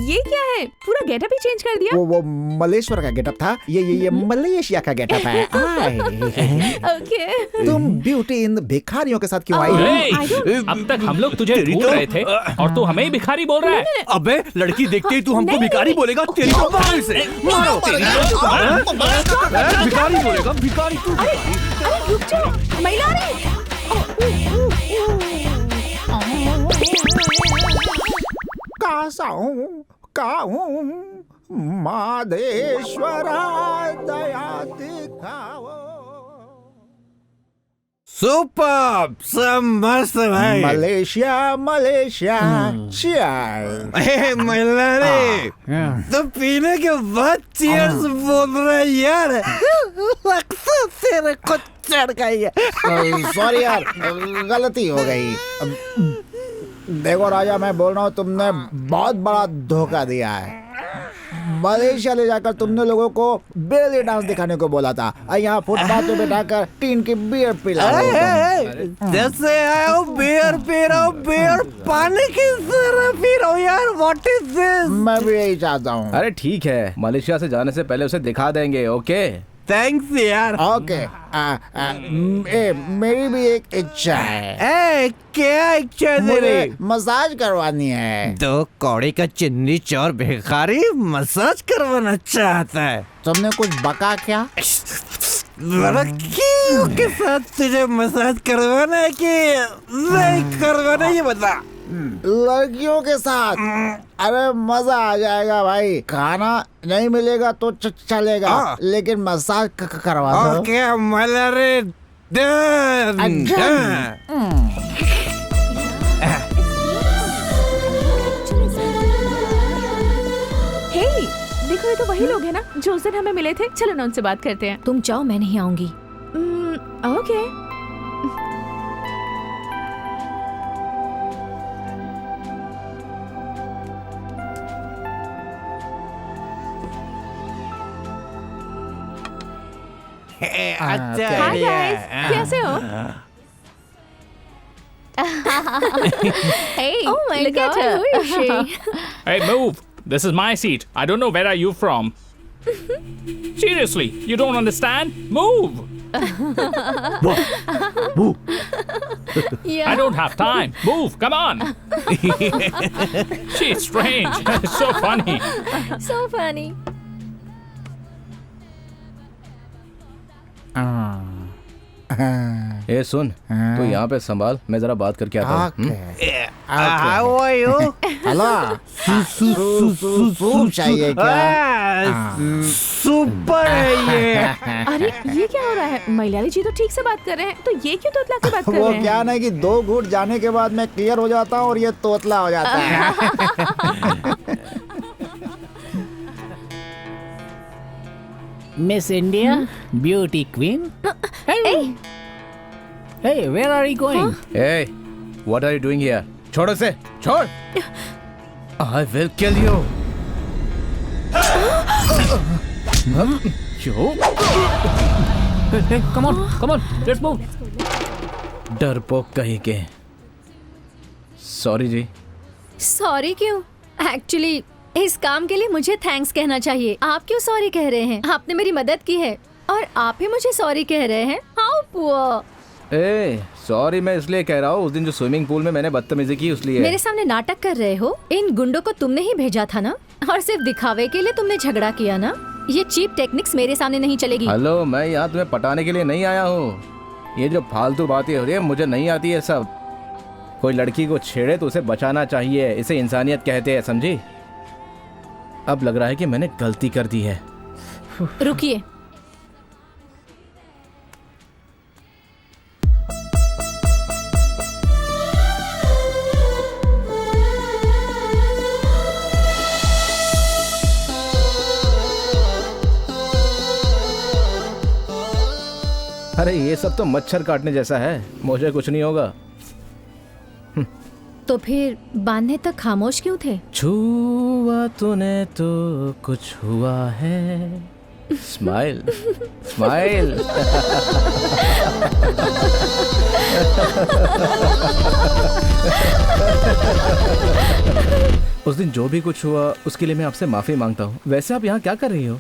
ये क्या है? पूरा गेटअप ही चेंज कर दिया? वो मलेश्वर का गेटअप था। ये मलेशिया का गेटअप है। हाय। Okay. तुम ब्यूटी इन भिखारियों के साथ क्यों आई? Hey, अब तक हम लोग तुझे ढूंढ रहे थे और तू हमें ही भिखारी बोल रहा है। अबे लड़की देखते ही तू हमको भिखारी बोलेगा। तेरी तो बाहर से मारो तेरी। भिखारी बोलेगा भिखारी तू। अरे रुक जाओ, महिलारी। माधेश्वरा दया दिखाओ। सुपर, सब मस्त भाई। Malaysia cheers। महिलारी, तो पीने के बाद चीयर्स बोल रहा है यार। लगता तेरे को चढ़ गई है। सॉरी यार, गलती हो गई। देखो राजा, मैं बोल रहा हूँ तुमने बहुत बड़ा धोखा दिया है। मलेशिया ले जाकर तुमने लोगों को बेली डांस दिखाने को बोला था, यहाँ फुटपाथ पे बैठाकर टीन की बियर पिला जैसे आया बियर पी रहा हूँ, बियर पानी की तरह पी रहा हूँ यार। What is this? मैं भी यही चाहता हूँ। अरे ठीक है, मलेशिया से जाने से पहले उसे दिखा देंगे। ओके थैंक्स यार। ओके, मेरी भी एक इच्छा है। क्या इच्छा है मुझे तेरी? मसाज करवानी है। दो कौड़ी का चिन्नी चोर भिखारी मसाज करवाना चाहता है। तुमने कुछ बका क्या? लड़कियों के साथ तुझे मसाज करवाना है कि नहीं करवाना, ये बता। लड़कियों के साथ? अरे मजा आ जाएगा भाई। खाना नहीं मिलेगा तो चलेगा, लेकिन मसाज करवा दो। Okay मलरे done. Hey, देखो ये तो वही लोग हैं ना जो उस दिन हमें मिले थे। चलो ना उनसे बात करते हैं। तुम जाओ, मैं नहीं आऊंगी। ओके। अच्छा Hi guys, कैसे हो? Hey, Oh my look at God, her. who is she? Hey, move. This is my seat. I don't know where are you from. Seriously, you don't understand? Move. Yeah. I don't have time. Move. Come on. She's strange. So funny. So funny. ए सुन, तू यहाँ पे संभाल, मैं जरा बात करके आता हूँ। How are you? Hello, soup चाहिए क्या? सुपर है ये। अरे ये क्या हो रहा है? मलयाली जी तो ठीक से बात कर रहे हैं, तो ये क्यों तोतला के बात कर वो रहे हैं? क्या नहीं कि 2 घूंट जाने के बाद मैं क्लियर हो जाता हूँ और ये तोतला हो जाता है। Miss India, beauty queen. Hey, hey, where are you going? Hey, what are you doing here? छोड़ उसे, छोड़। I will kill you. क्यों? Hey, come on, let's move. डरपोक कहीं के। सॉरी जी। सॉरी क्यों? एक्चुअली इस काम के लिए मुझे थैंक्स कहना चाहिए। आप क्यों सॉरी कह रहे हैं? आपने मेरी मदद की है और आप ही मुझे सॉरी कह रहे हैं। How poor. ए, सॉरी मैं इसलिए कह रहा हूँ, उस दिन जो स्विमिंग पूल में मैंने बदतमीजी की उसलिए। मेरे सामने नाटक कर रहे हो? इन गुंडों को तुमने ही भेजा था ना, और सिर्फ दिखावे के लिए तुमने झगड़ा किया ना। ये चीप टेक्निक्स मेरे सामने नहीं चलेगी। हेलो, मैं यहाँ तुम्हें पटाने के लिए नहीं आया हूँ। ये जो फालतू बातें हो रही है मुझे नहीं आती है सब। कोई लड़की को छेड़े तो उसे बचाना चाहिए, इसे इंसानियत कहते हैं, समझी? अब लग रहा है कि मैंने गलती कर दी है। रुकिए, अरे ये सब तो मच्छर काटने जैसा है, मुझे कुछ नहीं होगा। तो फिर बांधने तक खामोश क्यों थे? छुआ तूने तो कुछ हुआ है। Smile smile. उस दिन जो भी कुछ हुआ उसके लिए मैं आपसे माफी मांगता हूँ। वैसे आप यहाँ क्या कर रही हो?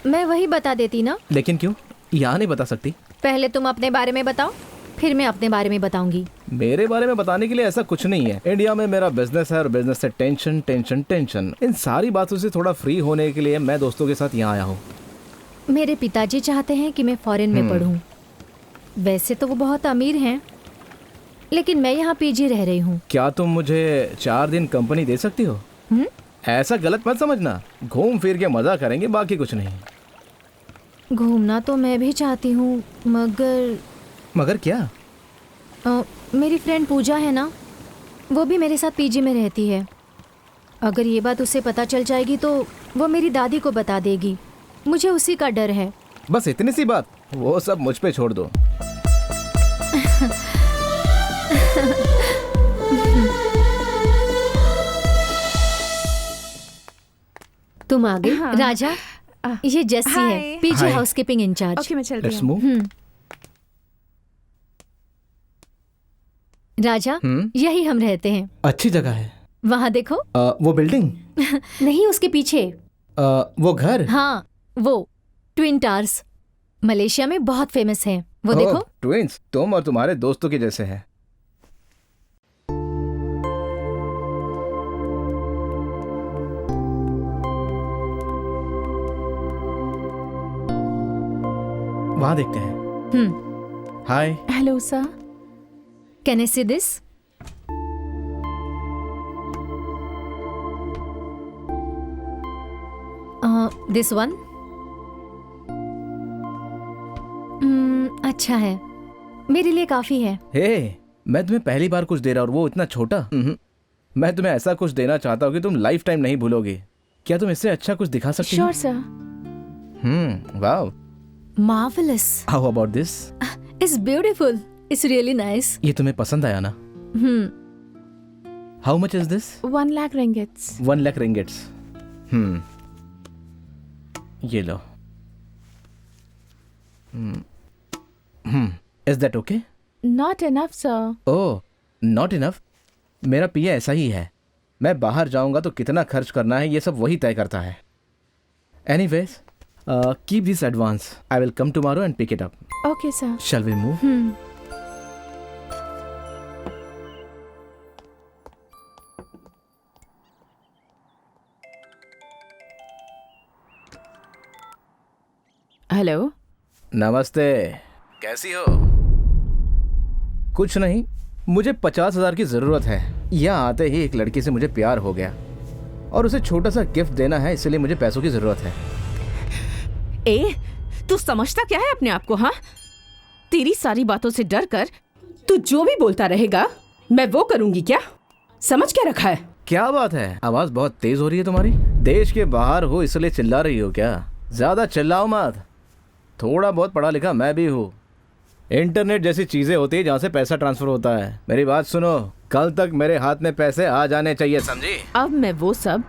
मैं वही बता देती ना। लेकिन क्यों यहाँ नहीं बता सकती? पहले तुम अपने बारे में बताओ, फिर मैं अपने बारे में बताऊंगी। मेरे बारे में बताने के लिए ऐसा कुछ नहीं है। इंडिया में मेरा बिजनेस है और बिजनेस से टेंशन टेंशन टेंशन। इन सारी बातों से थोड़ा फ्री होने के लिए मैं दोस्तों के साथ यहाँ आया हूँ। मेरे पिताजी चाहते हैं कि मैं फॉरेन में पढूं। वैसे तो वो बहुत अमीर हैं, लेकिन मैं यहाँ पीजी रह रही हूँ। क्या तुम मुझे 4 दिन कंपनी दे सकती हो? ऐसा गलत मत समझना, घूम फिर के मजा करेंगे, बाकी कुछ नहीं। घूमना तो मैं भी चाहती हूँ, मगर क्या? मेरी फ्रेंड पूजा है ना, वो भी मेरे साथ पीजी में रहती है। अगर ये बात उसे पता चल जाएगी तो वो मेरी दादी को बता देगी। मुझे उसी का डर है। बस इतनी सी बात? वो सब मुझ पे छोड़ दो। तुम आ गए। हाँ। राजा, ये जेसी है, पीजी हाउसकीपिंग इंचार्ज। ओके, मैं चलती लेट्स हूँ। मूव। राजा, यही हम रहते हैं। अच्छी जगह है। वहाँ देखो। वो बिल्डिंग? नहीं, उसके पीछे। वो घर? हाँ, वो ट्विन टावर्स मलेशिया में बहुत फेमस है। वो देखो। ट्विंस तुम और तुम्हारे दोस्तों के जैसे हैं। वहां देखते हैं। Hi. Hello sir. Can I see this? This one? अच्छा है, मेरे लिए काफी है। हे, मैं तुम्हें पहली बार कुछ दे रहा और वो इतना छोटा। मैं तुम्हें ऐसा कुछ देना चाहता हूँ कि तुम लाइफ टाइम नहीं भूलोगे। क्या तुम इससे अच्छा कुछ दिखा सकती हो? Sure sir. Wow, marvellous. How about this? It's beautiful, it's really nice. ये तुम्हें पसंद आया ना? How much is this? 1 lakh ringgits. 1 lakh ringgits. ये लो। Is that okay? Not enough sir. Oh, not enough? मेरा पिया ऐसा ही है। मैं बाहर जाऊंगा तो कितना खर्च करना है ये सब वही तय करता है। Anyways, keep this advance. I will come tomorrow and pick it up. Okay sir. Shall we move? Hello. नमस्ते, कैसी हो? कुछ नहीं, मुझे 50,000 की जरूरत है। यहाँ आते ही एक लड़की से मुझे प्यार हो गया और उसे छोटा सा गिफ्ट देना है, इसलिए मुझे पैसों की जरूरत है। ए, तू समझता क्या है अपने आप को? हाँ, तेरी सारी बातों से डर कर तू जो भी बोलता रहेगा मैं वो करूंगी क्या? समझ क्या रखा है? क्या बात है, आवाज बहुत तेज हो रही है तुम्हारी। देश के बाहर हो इसलिए चिल्ला रही हो क्या? ज्यादा चिल्लाओ मत। थोड़ा बहुत पढ़ा लिखा मैं भी हूँ। इंटरनेट जैसी चीजें होती है जहाँ से पैसा ट्रांसफर होता है। मेरी बात सुनो, कल तक मेरे हाथ में पैसे आ जाने चाहिए, समझी? अब मैं वो सब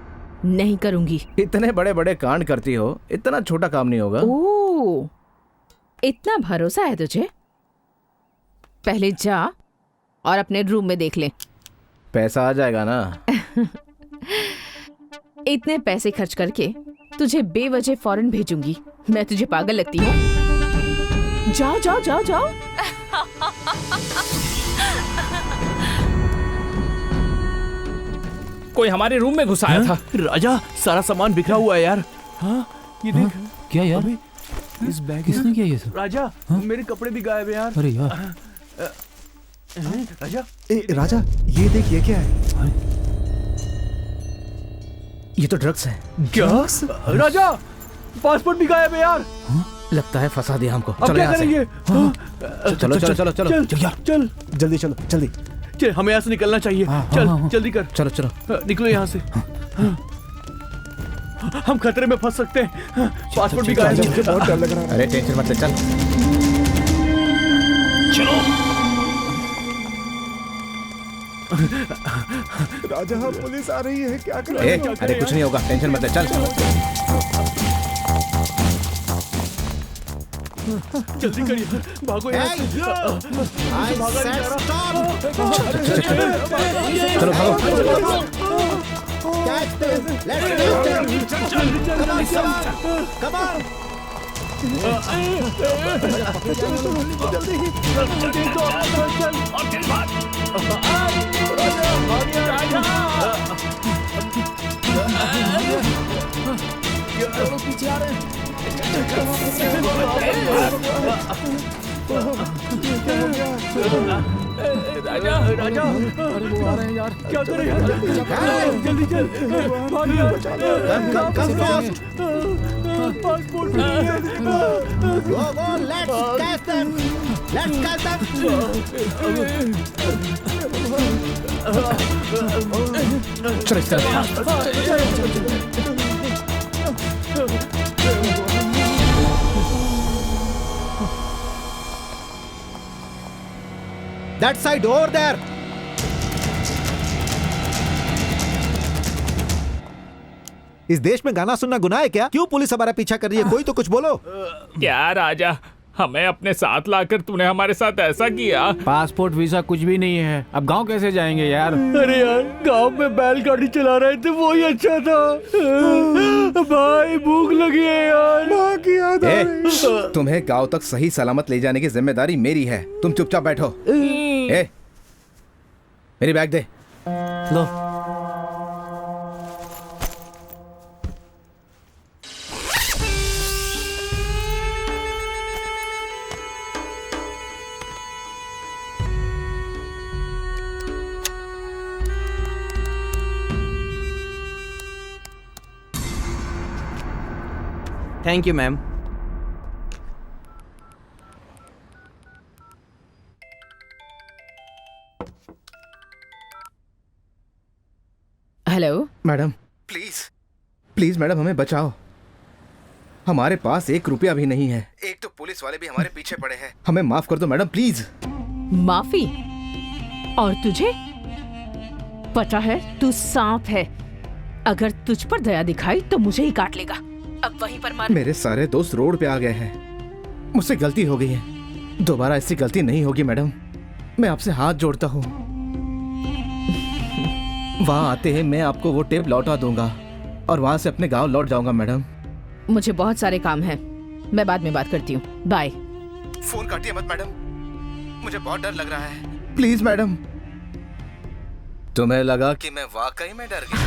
नहीं करूंगी। इतने बड़े बड़े कांड करती हो, इतना छोटा काम नहीं होगा। ओह, इतना भरोसा है तुझे? पहले जा और अपने रूम में देख ले। पैसा आ जाएगा ना? इतने पैसे खर्च करके तुझे बेवजह फॉरेन भेजूंगी? मैं तुझे पागल लगती हूँ? जाओ जाओ जाओ जाओ। कोई हमारे रूम में घुस आया था। राजा, सारा सामान बिखरा हुआ है यार। हाँ, ये देख। क्या यार? अबे, इस बैग किसने किया ये सब? राजा, मेरे कपड़े भी गायब है यार। अरे यार। राजा, राजा, ये देख, ये क्या है? ये तो ड्रग्स है। क्या? राजा, पासपोर्ट भी गायब है यार। लगता है फंसा दिया हमको। अब चलो क्या यहाँ से। करेंगे? चलो चलो चलो चलो चल यार, चल जल्दी चलो, जल्दी। चल, हमें यहाँ से निकलना चाहिए। चल जल्दी कर। चलो चलो निकलो यहाँ से। हम खतरे में फंस सकते हैं। पासपोर्ट भी गायब है। मुझे बहुत डर लग रहा है। अरे टेंशन मत ले, चल चलो। राजा, हाँ, पुलिस आ रही है, क्या करें? अरे कुछ नहीं होगा, टेंशन मत ले, चल। जल्दी करिए, भागो यहाँ से। भागा नहीं जा रहा। चलो भागो। पीछे आ रहे हैं। राजा, राजा, अरे वो आ रहे हैं यार। क्या करें यार? जल्दी चल, भागिए। पासपोर्ट चलो इस तरफ। That side, over there. इस देश में गाना सुनना गुनाह है क्या? क्यों पुलिस हमारा पीछा कर रही है? कोई तो कुछ बोलो। क्या राजा, हमें अपने साथ लाकर तूने हमारे साथ ऐसा किया? पासपोर्ट वीजा कुछ भी नहीं है। अब गांव कैसे जाएंगे यार? अरे यार, गांव में बैलगाड़ी चला रहे थे, वो ही अच्छा था। भाई भूख लगी है यार। माँ की याद आ रही। तुम्हें गांव तक सही सलामत ले जाने की जिम्मेदारी मेरी है। तुम चुपचाप बैठो। मेरी bag they. Low. Thank you ma'am. Hello madam, please please madam, हमें बचाओ। हमारे पास 1 रुपया भी नहीं है। एक तो पुलिस वाले भी हमारे पीछे पड़े हैं। हमें माफ कर दो मैडम, प्लीज। माफी? और तुझे पता है तू सांप है। अगर तुझ पर दया दिखाई तो मुझे ही काट लेगा। अब वहीं पर मर। मेरे सारे दोस्त रोड पे आ गए हैं। मुझसे गलती हो गई है, दोबारा ऐसी गलती नहीं होगी मैडम। मैं आपसे हाथ जोड़ता हूँ। वहाँ आते ही मैं आपको वो टेप लौटा दूंगा और वहाँ से अपने गांव लौट जाऊंगा मैडम। मुझे बहुत सारे काम हैं, मैं बाद में बात करती हूँ। बाय। फोन काटिए मत मैडम, मुझे बहुत डर लग रहा है। Please madam. तुम्हें लगा कि मैं वाकई में डर गया?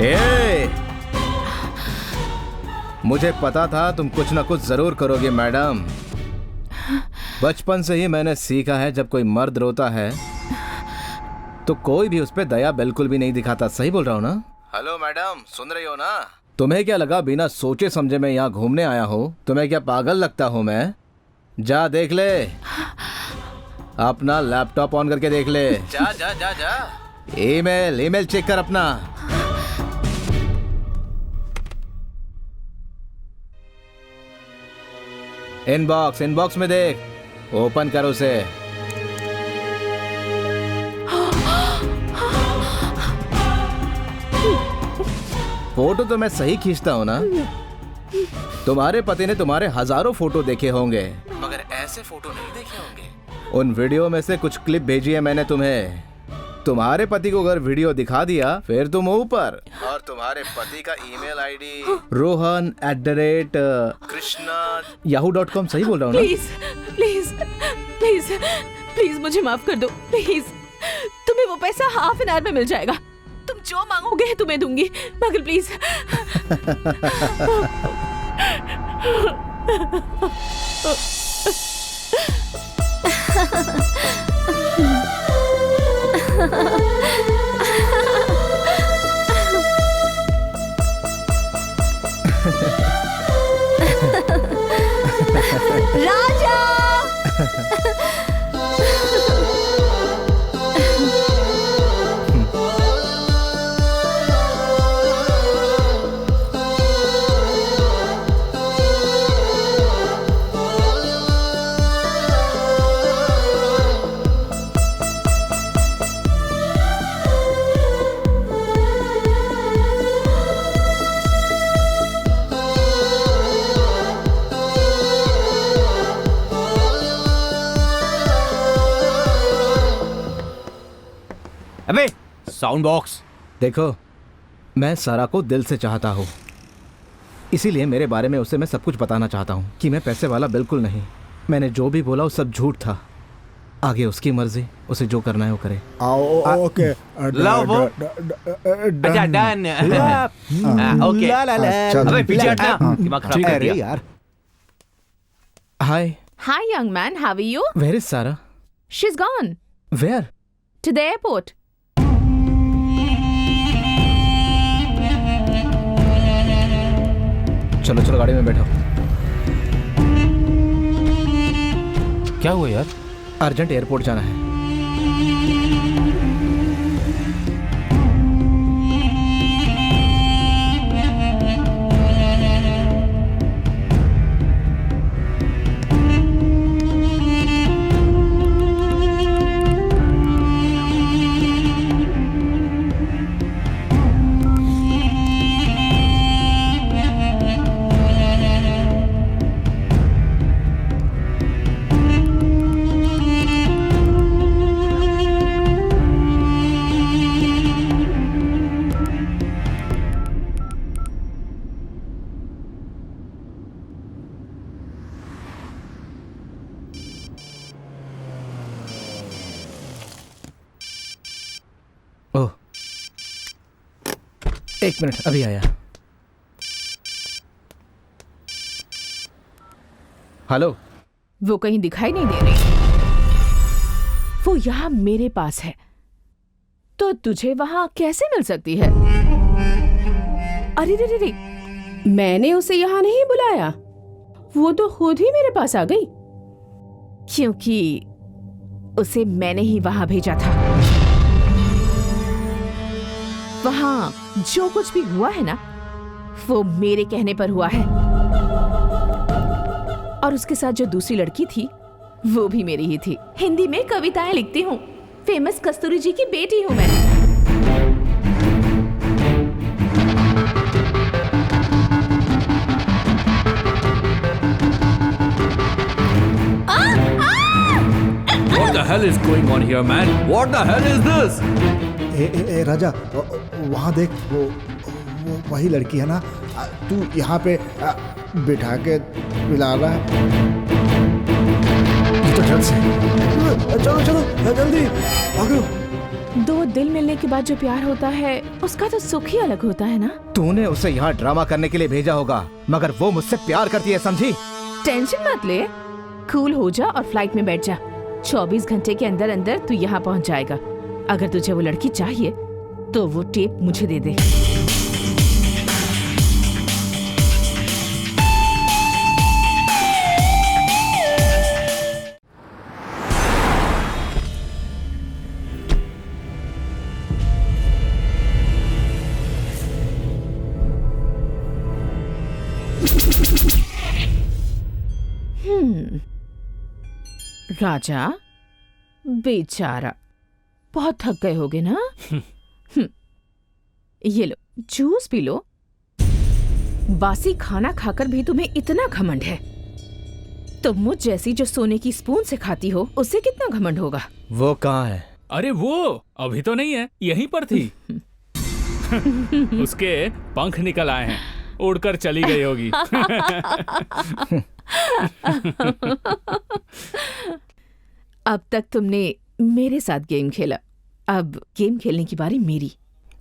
ए, मुझे पता था तुम कुछ ना कुछ जरूर करोगे मैडम। बचपन से ही मैंने सीखा है जब कोई मर्द रोता है तो कोई भी उस पे दया बिल्कुल भी नहीं दिखाता। सही बोल रहा हूँ ना? हेलो मैडम, सुन रही हो ना? तुम्हें क्या लगा बिना सोचे समझे मैं यहाँ घूमने आया हूँ? तुम्हें क्या पागल लगता हूँ मैं? जा देख ले, अपना लैपटॉप ऑन करके देख ले। जा जा जा जा, ईमेल चेक कर अपना। इनबॉक्स में देख, ओपन कर उसे। फोटो तो मैं सही खींचता हूँ ना? तुम्हारे पति ने तुम्हारे हजारों फोटो देखे होंगे मगर ऐसे फोटो नहीं देखे होंगे। उन वीडियो में से कुछ क्लिप भेजी है मैंने तुम्हें। तुम्हारे पति को अगर वीडियो दिखा दिया फिर तुम ऊपर। और तुम्हारे पति का ईमेल आईडी rohan@krishna.yahoo.com। सही बोल रहा हूँ ना? प्लीज प्लीज प्लीज मुझे माफ कर दो प्लीज। तुम्हें वो पैसा हाफ एन आवर में मिल जाएगा। तुम जो मांगोगे तुम्हें दूंगी मगर प्लीज। राजा अबे साउंड बॉक्स। देखो, मैं सारा को दिल से चाहता हूँ, इसीलिए मेरे बारे में उसे मैं सब कुछ बताना चाहता हूँ कि मैं पैसे वाला बिल्कुल नहीं। मैंने जो भी बोला वो सब झूठ था। आगे उसकी मर्जी, उसे जो करना है वो करे। ओके, लाओ वो। अच्छा डन। ओके। अबे पीछे हटना, दिमाग खराब कर दिया यार। Hi hi young man, how are you? Where is Sara? She is gone where? To the airport. चलो चलो गाड़ी में बैठो। क्या हुआ यार? अर्जेंट एयरपोर्ट जाना है। ओह, एक मिनट, अभी आया। हेलो। वो कहीं दिखाई नहीं दे रही। वो यहाँ मेरे पास है तो तुझे वहां कैसे मिल सकती है? अरे रे रे रे, मैंने उसे यहाँ नहीं बुलाया, वो तो खुद ही मेरे पास आ गई क्योंकि उसे मैंने ही वहां भेजा था। वहां जो कुछ भी हुआ है ना वो मेरे कहने पर हुआ है। और उसके साथ जो दूसरी लड़की थी वो भी मेरी ही थी। हिंदी में कविताएं लिखती हूँ, फेमस कस्तूरी जी की बेटी हूँ मैं। What the hell is going on here, man? What the hell is this? ए राजा, वहाँ देख, वो वही लड़की है ना? तू यहाँ पे बिठा के पिला रहा है। ये तो ड्रग्स है। चलो चलो जल्दी भागो। दो दिल मिलने के बाद जो प्यार होता है उसका तो सुख ही अलग होता है ना। तूने उसे यहाँ ड्रामा करने के लिए भेजा होगा, मगर वो मुझसे प्यार करती है, समझी? टेंशन मत ले, कूल हो जा और फ्लाइट में बैठ जा। 24 घंटे के अंदर अंदर तू यहाँ पहुँच जाएगा। अगर तुझे वो लड़की चाहिए तो वो टेप मुझे दे दे। राजा बेचारा, बहुत थक गए होगे ना? ये लो जूस पी लो। बासी खाना खाकर भी तुम्हें इतना घमंड है, तो मुझ जैसी जो सोने की स्पून से खाती हो उससे कितना घमंड होगा? वो कहाँ है? अरे वो अभी तो नहीं है, यहीं पर थी। उसके पंख निकल आए हैं, उड़कर चली गई होगी। अब तक तुमने मेरे साथ गेम खेला, अब गेम खेलने की बारी मेरी।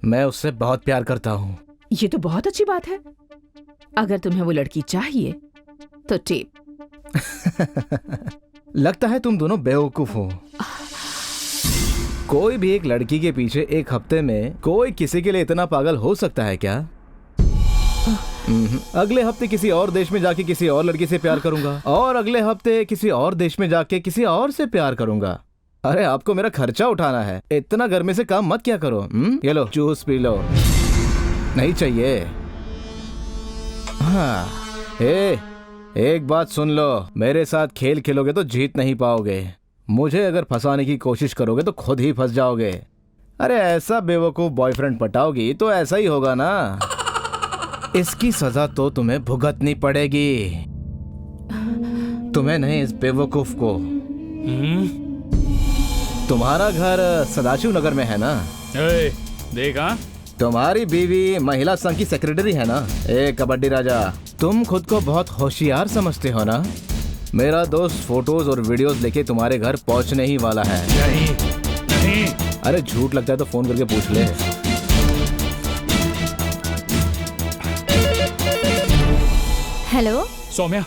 मैं उससे बहुत प्यार करता हूँ। ये तो बहुत अच्छी बात है। अगर तुम्हें वो लड़की चाहिए तो टेप। लगता है तुम दोनों बेवकूफ हो। कोई भी एक लड़की के पीछे एक हफ्ते में कोई किसी के लिए इतना पागल हो सकता है क्या? अगले हफ्ते किसी और देश में जाके किसी और लड़की से प्यार करूंगा, और अगले हफ्ते किसी और देश में जाके किसी और से प्यार करूंगा। अरे आपको मेरा खर्चा उठाना है, इतना गर्मी से काम मत क्या करो। ये लो जूस पी लो। नहीं चाहिए? हाँ, एक बात सुन लो, मेरे साथ खेल खेलोगे तो जीत नहीं पाओगे। मुझे अगर फंसाने की कोशिश करोगे तो खुद ही फंस जाओगे। अरे ऐसा बेवकूफ बॉयफ्रेंड पटाओगी तो ऐसा ही होगा ना। इसकी सजा तो तुम्हें भुगतनी पड़ेगी। तुम्हें नहीं, इस बेवकूफ को। तुम्हारा घर सदाशिव नगर में है ना? देखा, तुम्हारी बीवी महिला संघ की सेक्रेटरी है ना? कबड्डी राजा, तुम खुद को बहुत होशियार समझते हो ना? मेरा दोस्त फोटोज और वीडियोस लेके तुम्हारे घर पहुंचने ही वाला है। नहीं। अरे झूठ लगता है तो फोन करके पूछ ले। हेलो सौम्या,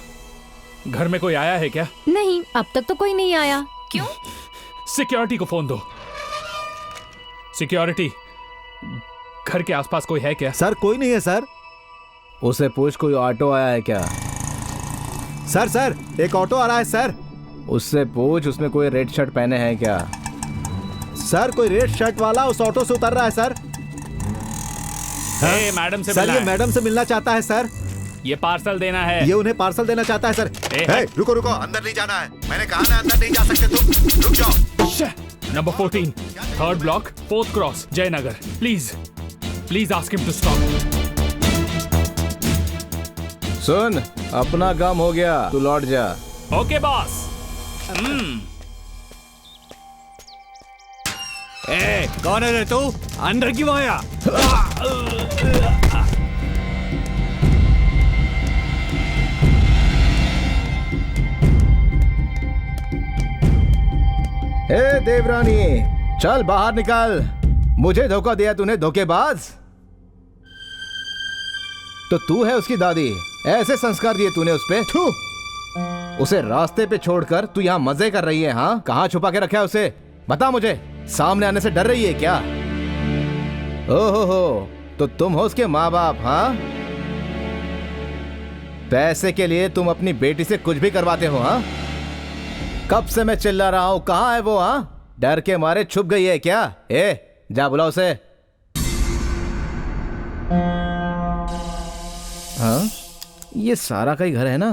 घर में कोई आया है क्या? नहीं, अब तक तो कोई नहीं आया। क्यों? सिक्योरिटी को फोन दो। सिक्योरिटी, घर के आसपास कोई है क्या? सर कोई नहीं है सर। उसे पूछ कोई ऑटो आया है क्या? सर एक ऑटो आ रहा है सर। उससे पूछ उसमें कोई रेड शर्ट पहने हैं क्या? सर कोई रेड शर्ट वाला उस ऑटो से उतर रहा है सर। मैडम से सर मिलना ये है। मैडम से मिलना चाहता है सर। ये पार्सल देना है। ये उन्हें पार्सल देना चाहता है सर। रुको रुको, अंदर नहीं जाना है। मैंने कहा ना अंदर नहीं जा सकते तुम। रुक जाओ। Number 14, 3rd block, 4th cross, Jayanagar. Please ask him to stop. सुन, अपना काम हो गया, तू लौट जा। Okay boss. कौन है रे तू? अंदर क्यों आया? देवरानी, चल बाहर निकल। मुझे धोखा दिया तूने, धोखेबाज। तो तू है उसकी दादी? ऐसे संस्कार दिए तूने उस पे? थू! उसे रास्ते पे छोड़कर तू यहाँ मजे कर रही है? हाँ, कहाँ छुपा के रखा है उसे? बता मुझे। सामने आने से डर रही है क्या? ओहो, तो तुम हो उसके माँ बाप? हाँ, पैसे के लिए तुम अपनी बेटी से कुछ भी करवाते हो? हाँ, कब से मैं चिल्ला रहा हूं, कहाँ है वो? हाँ, डर के मारे छुप गई है क्या? जा बुला उसे। हाँ, ये सारा का ही घर है ना?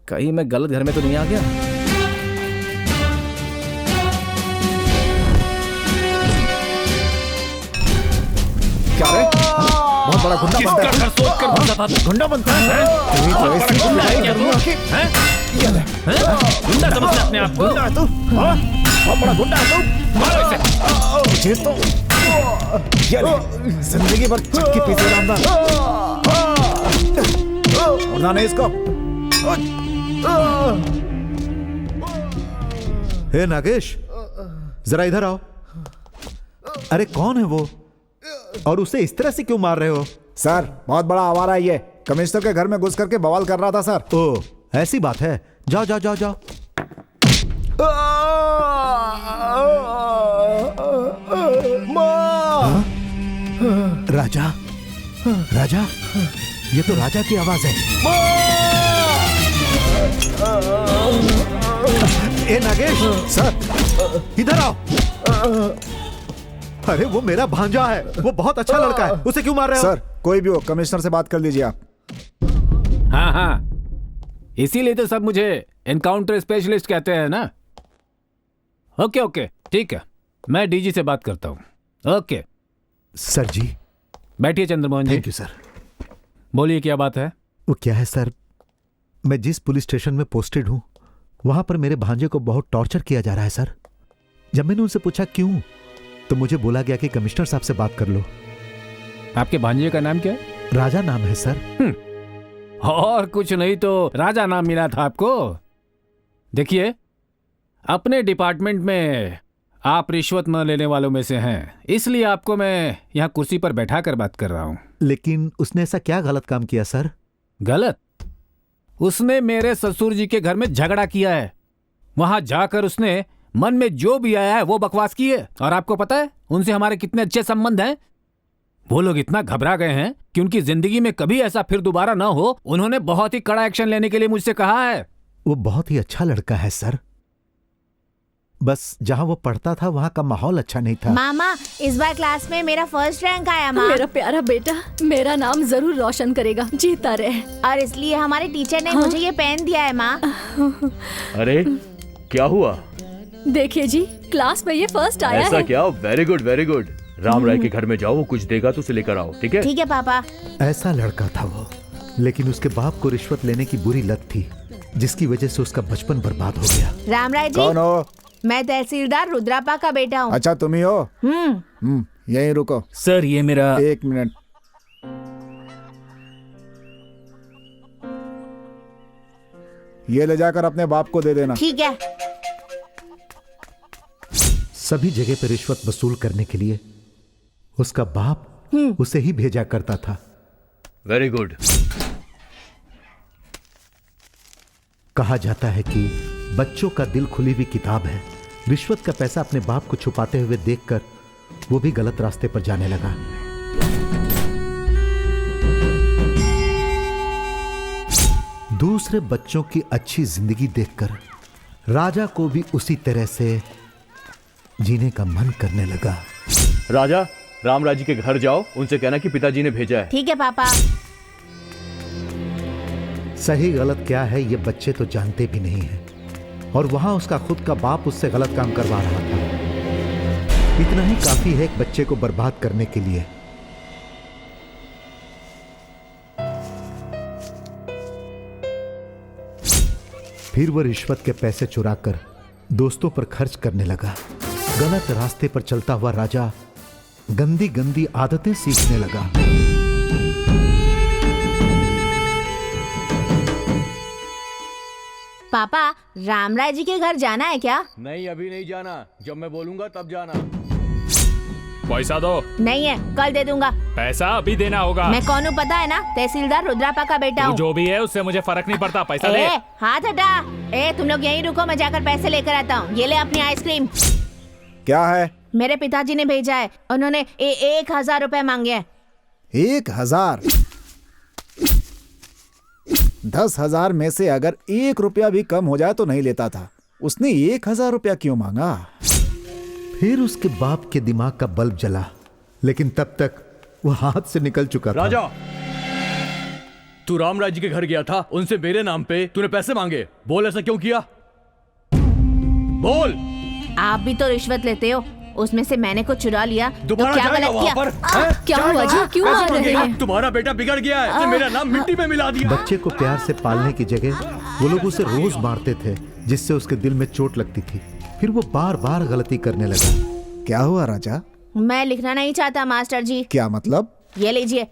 कहीं मैं गलत घर में तो नहीं आ गया? क्या रे? बहुत बड़ा गुंडा बनता है। गुंडा समझते अपने आप को? गुंडा है तू? बहुत बड़ा गुंडा है तू? मारो इसे। मुझे तो ये ले, जिंदगी भर चक्की पीछे रहना। उड़ना नहीं इसको। हे नागेश, जरा इधर आओ। अरे कौन है वो और उसे इस तरह से क्यों मार रहे हो? सर बहुत बड़ा आवारा है ये, कमिश्नर के घर में घुस करके बवाल कर रहा था सर। ओ ऐसी बात है, जाओ जाओ जाओ जाओ। राजा, राजा, ये तो राजा की आवाज है। ए नागेश, सर इधर आओ। अरे वो मेरा भांजा है, वो बहुत अच्छा लड़का है, उसे क्यों मार रहे हो? सर कोई भी हो, कमिश्नर से बात कर लीजिए आप। हाँ हाँ, इसीलिए तो सब मुझे एनकाउंटर स्पेशलिस्ट कहते हैं ना। ओके ओके ठीक है, मैं डीजी से बात करता हूँ। Okay sir ji. बैठिए Chandramohan ji. Thank you sir. बोलिए क्या बात है? वो क्या है सर, मैं जिस पुलिस स्टेशन में पोस्टेड हूं वहां पर मेरे भांजे को बहुत टॉर्चर किया जा रहा है सर। जब मैंने उनसे पूछा क्यों, तो मुझे बोला गया कि कमिश्नर साहब से बात कर लो। आपके भांजे का नाम क्या है? राजा नाम है सर। और कुछ नहीं तो राजा नाम मिला था आपको। देखिए, अपने डिपार्टमेंट में आप रिश्वत न लेने वालों में से हैं, इसलिए आपको मैं यहाँ कुर्सी पर बैठा कर बात कर रहा हूँ। लेकिन उसने ऐसा क्या गलत काम किया सर? गलत? उसने मेरे ससुर जी के घर में झगड़ा किया है। वहां जाकर उसने मन में जो भी आया है वो बकवास की है। और आपको पता है उनसे हमारे कितने अच्छे संबंध हैं। वो लोग इतना घबरा गए हैं कि उनकी जिंदगी में कभी ऐसा फिर दोबारा ना हो। उन्होंने बहुत ही कड़ा एक्शन लेने के लिए मुझसे कहा है। वो बहुत ही अच्छा लड़का है सर, बस जहाँ वो पढ़ता था वहाँ का माहौल अच्छा नहीं था। मामा इस बार क्लास में मेरा फर्स्ट रैंक आया माँ। मेरा प्यारा बेटा मेरा नाम जरूर रोशन करेगा, जीता रहे। और इसलिए हमारे टीचर ने मुझे ये पेन दिया है माँ। अरे क्या हुआ? देखिए जी, क्लास में ये फर्स्ट आया ऐसा है। क्या? Very good very good. Ram Rai के घर में जाओ, वो कुछ देगा तो उसे लेकर आओ, ठीक है? ठीक है पापा। ऐसा लड़का था वो, लेकिन उसके बाप को रिश्वत लेने की बुरी लत थी, जिसकी वजह से उसका बचपन बर्बाद हो गया। राम राय जी। कौन हो? मैं तहसीलदार रुद्रापा का बेटा हूँ। अच्छा तुम ही हो? यहीं रुको। सर ये मेरा। एक मिनट। ये ले जाकर अपने बाप को दे देना। ठीक है। सभी जगह पर रिश्वत वसूल करने के लिए उसका बाप उसे ही भेजा करता था। Very good. कहा जाता है कि बच्चों का दिल खुली हुई किताब है। रिश्वत का पैसा अपने बाप को छुपाते हुए देखकर वो भी गलत रास्ते पर जाने लगा। दूसरे बच्चों की अच्छी जिंदगी देखकर राजा को भी उसी तरह से जीने का मन करने लगा। राजा, रामराज जी के घर जाओ, उनसे कहना कि पिताजी ने भेजा है। ठीक है पापा। सही गलत क्या है ये बच्चे तो जानते भी नहीं हैं, और वहां उसका खुद का बाप उससे गलत काम करवा रहा था। इतना ही काफी है एक बच्चे को बर्बाद करने के लिए। फिर वो रिश्वत के पैसे चुराकर दोस्तों पर खर्च करने लगा। गलत रास्ते पर चलता हुआ राजा गंदी गंदी आदतें सीखने लगा। पापा रामराय जी के घर जाना है क्या? नहीं अभी नहीं जाना, जब मैं बोलूंगा तब जाना। पैसा दो। नहीं है, कल दे दूंगा। पैसा अभी देना होगा। मैं कौन हूँ पता है ना? तहसीलदार रुद्रापा का बेटा हूँ। जो भी है उससे मुझे फर्क नहीं पड़ता, पैसा दे। हाथ हटा। तुम लोग यहीं रुको, मैं जाकर पैसे लेकर आता हूँ। ये ले अपनी आइसक्रीम। क्या है? मेरे पिताजी ने भेजा है, उन्होंने 1000 रुपए मांगे हैं। 1000? 10,000 में से अगर 1 रुपया भी कम हो जाए तो नहीं लेता था। उसने 1000 रुपया क्यों मांगा? फिर उसके बाप के दिमाग का बल्ब जला, लेकिन तब तक वो हाथ से निकल चुका था। राजा, तू रामराज जी के घर गया था, उनसे मेरे नाम पे तूने पैसे मांगे। बोल ऐसा क्यों किया? बोल। आप भी तो रिश्वत लेते हो, उसमें से मैंने कुछ चुरा लिया तो क्या गलत किया? क्या हुआ जी, क्यों आ रहे हैं? तुम्हारा बेटा बिगड़ गया है, उसने मेरा नाम मिट्टी में मिला दिया। बच्चे को प्यार से पालने की जगह वो लोग उसे रोज मारते थे, जिससे उसके दिल में चोट लगती थी। फिर वो बार बार गलती करने लगा। क्या हुआ राजा? मैं लिखना नहीं चाहता मास्टर जी। क्या मतलब? ये लीजिए।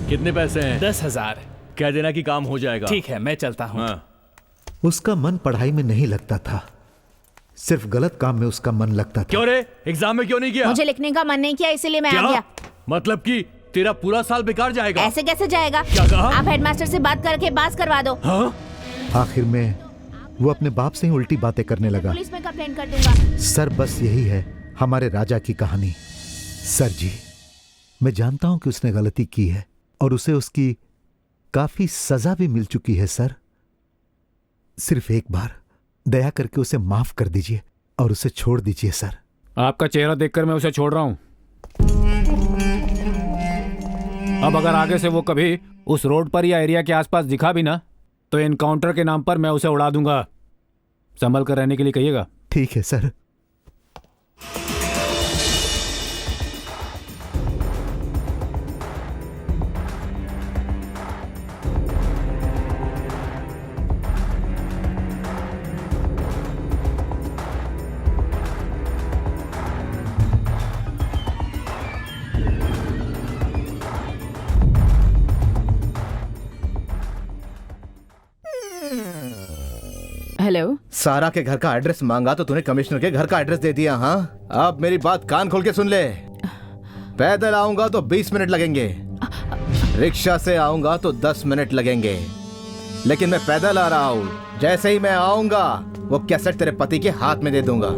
कितने पैसे हैं? 10,000। कह देना कि काम हो जाएगा। ठीक है, मैं चलता हूँ। उसका मन पढ़ाई में नहीं लगता था। सिर्फ गलत काम में उसका मन लगता था। क्यों रे, एग्जाम में क्यों नहीं किया? मुझे लिखने का मन नहीं किया इसीलिए मैं आ गया। मतलब कि तेरा पूरा साल बेकार जाएगा? ऐसे कैसे जाएगा? क्या कहा? आप हेडमास्टर से बात करके पास करवा दो। हाँ? आखिर में वो अपने बाप से ही उल्टी बातें करने लगा। पुलिस में कंप्लेंट कर दूंगा। सर बस यही है हमारे राजा की कहानी। सर जी, मैं जानता हूं कि उसने गलती की है और उसे उसकी काफी सजा भी मिल चुकी है सर। सिर्फ एक बार दया करके उसे माफ कर दीजिए और उसे छोड़ दीजिए सर। आपका चेहरा देखकर मैं उसे छोड़ रहा हूं। अब अगर आगे से वो कभी उस रोड पर या एरिया के आसपास दिखा भी ना, तो एनकाउंटर के नाम पर मैं उसे उड़ा दूंगा। संभल कर रहने के लिए कहिएगा। ठीक है सर। हेलो। सारा के घर का एड्रेस मांगा तो तूने कमिश्नर के घर का एड्रेस दे दिया। हाँ, अब मेरी बात कान खोल के सुन ले। पैदल आऊंगा तो 20 मिनट लगेंगे, रिक्शा से आऊंगा तो 10 मिनट लगेंगे, लेकिन मैं पैदल आ रहा हूँ। जैसे ही मैं आऊंगा वो कैसेट तेरे पति के हाथ में दे दूंगा।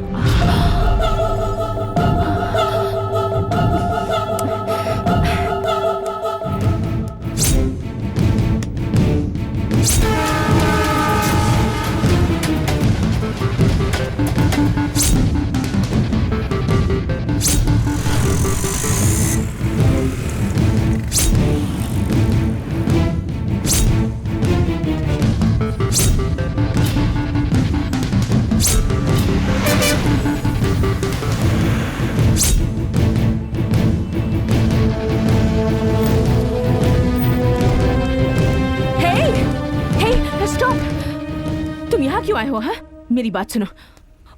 क्यों आए हो? हाँ, मेरी बात सुनो।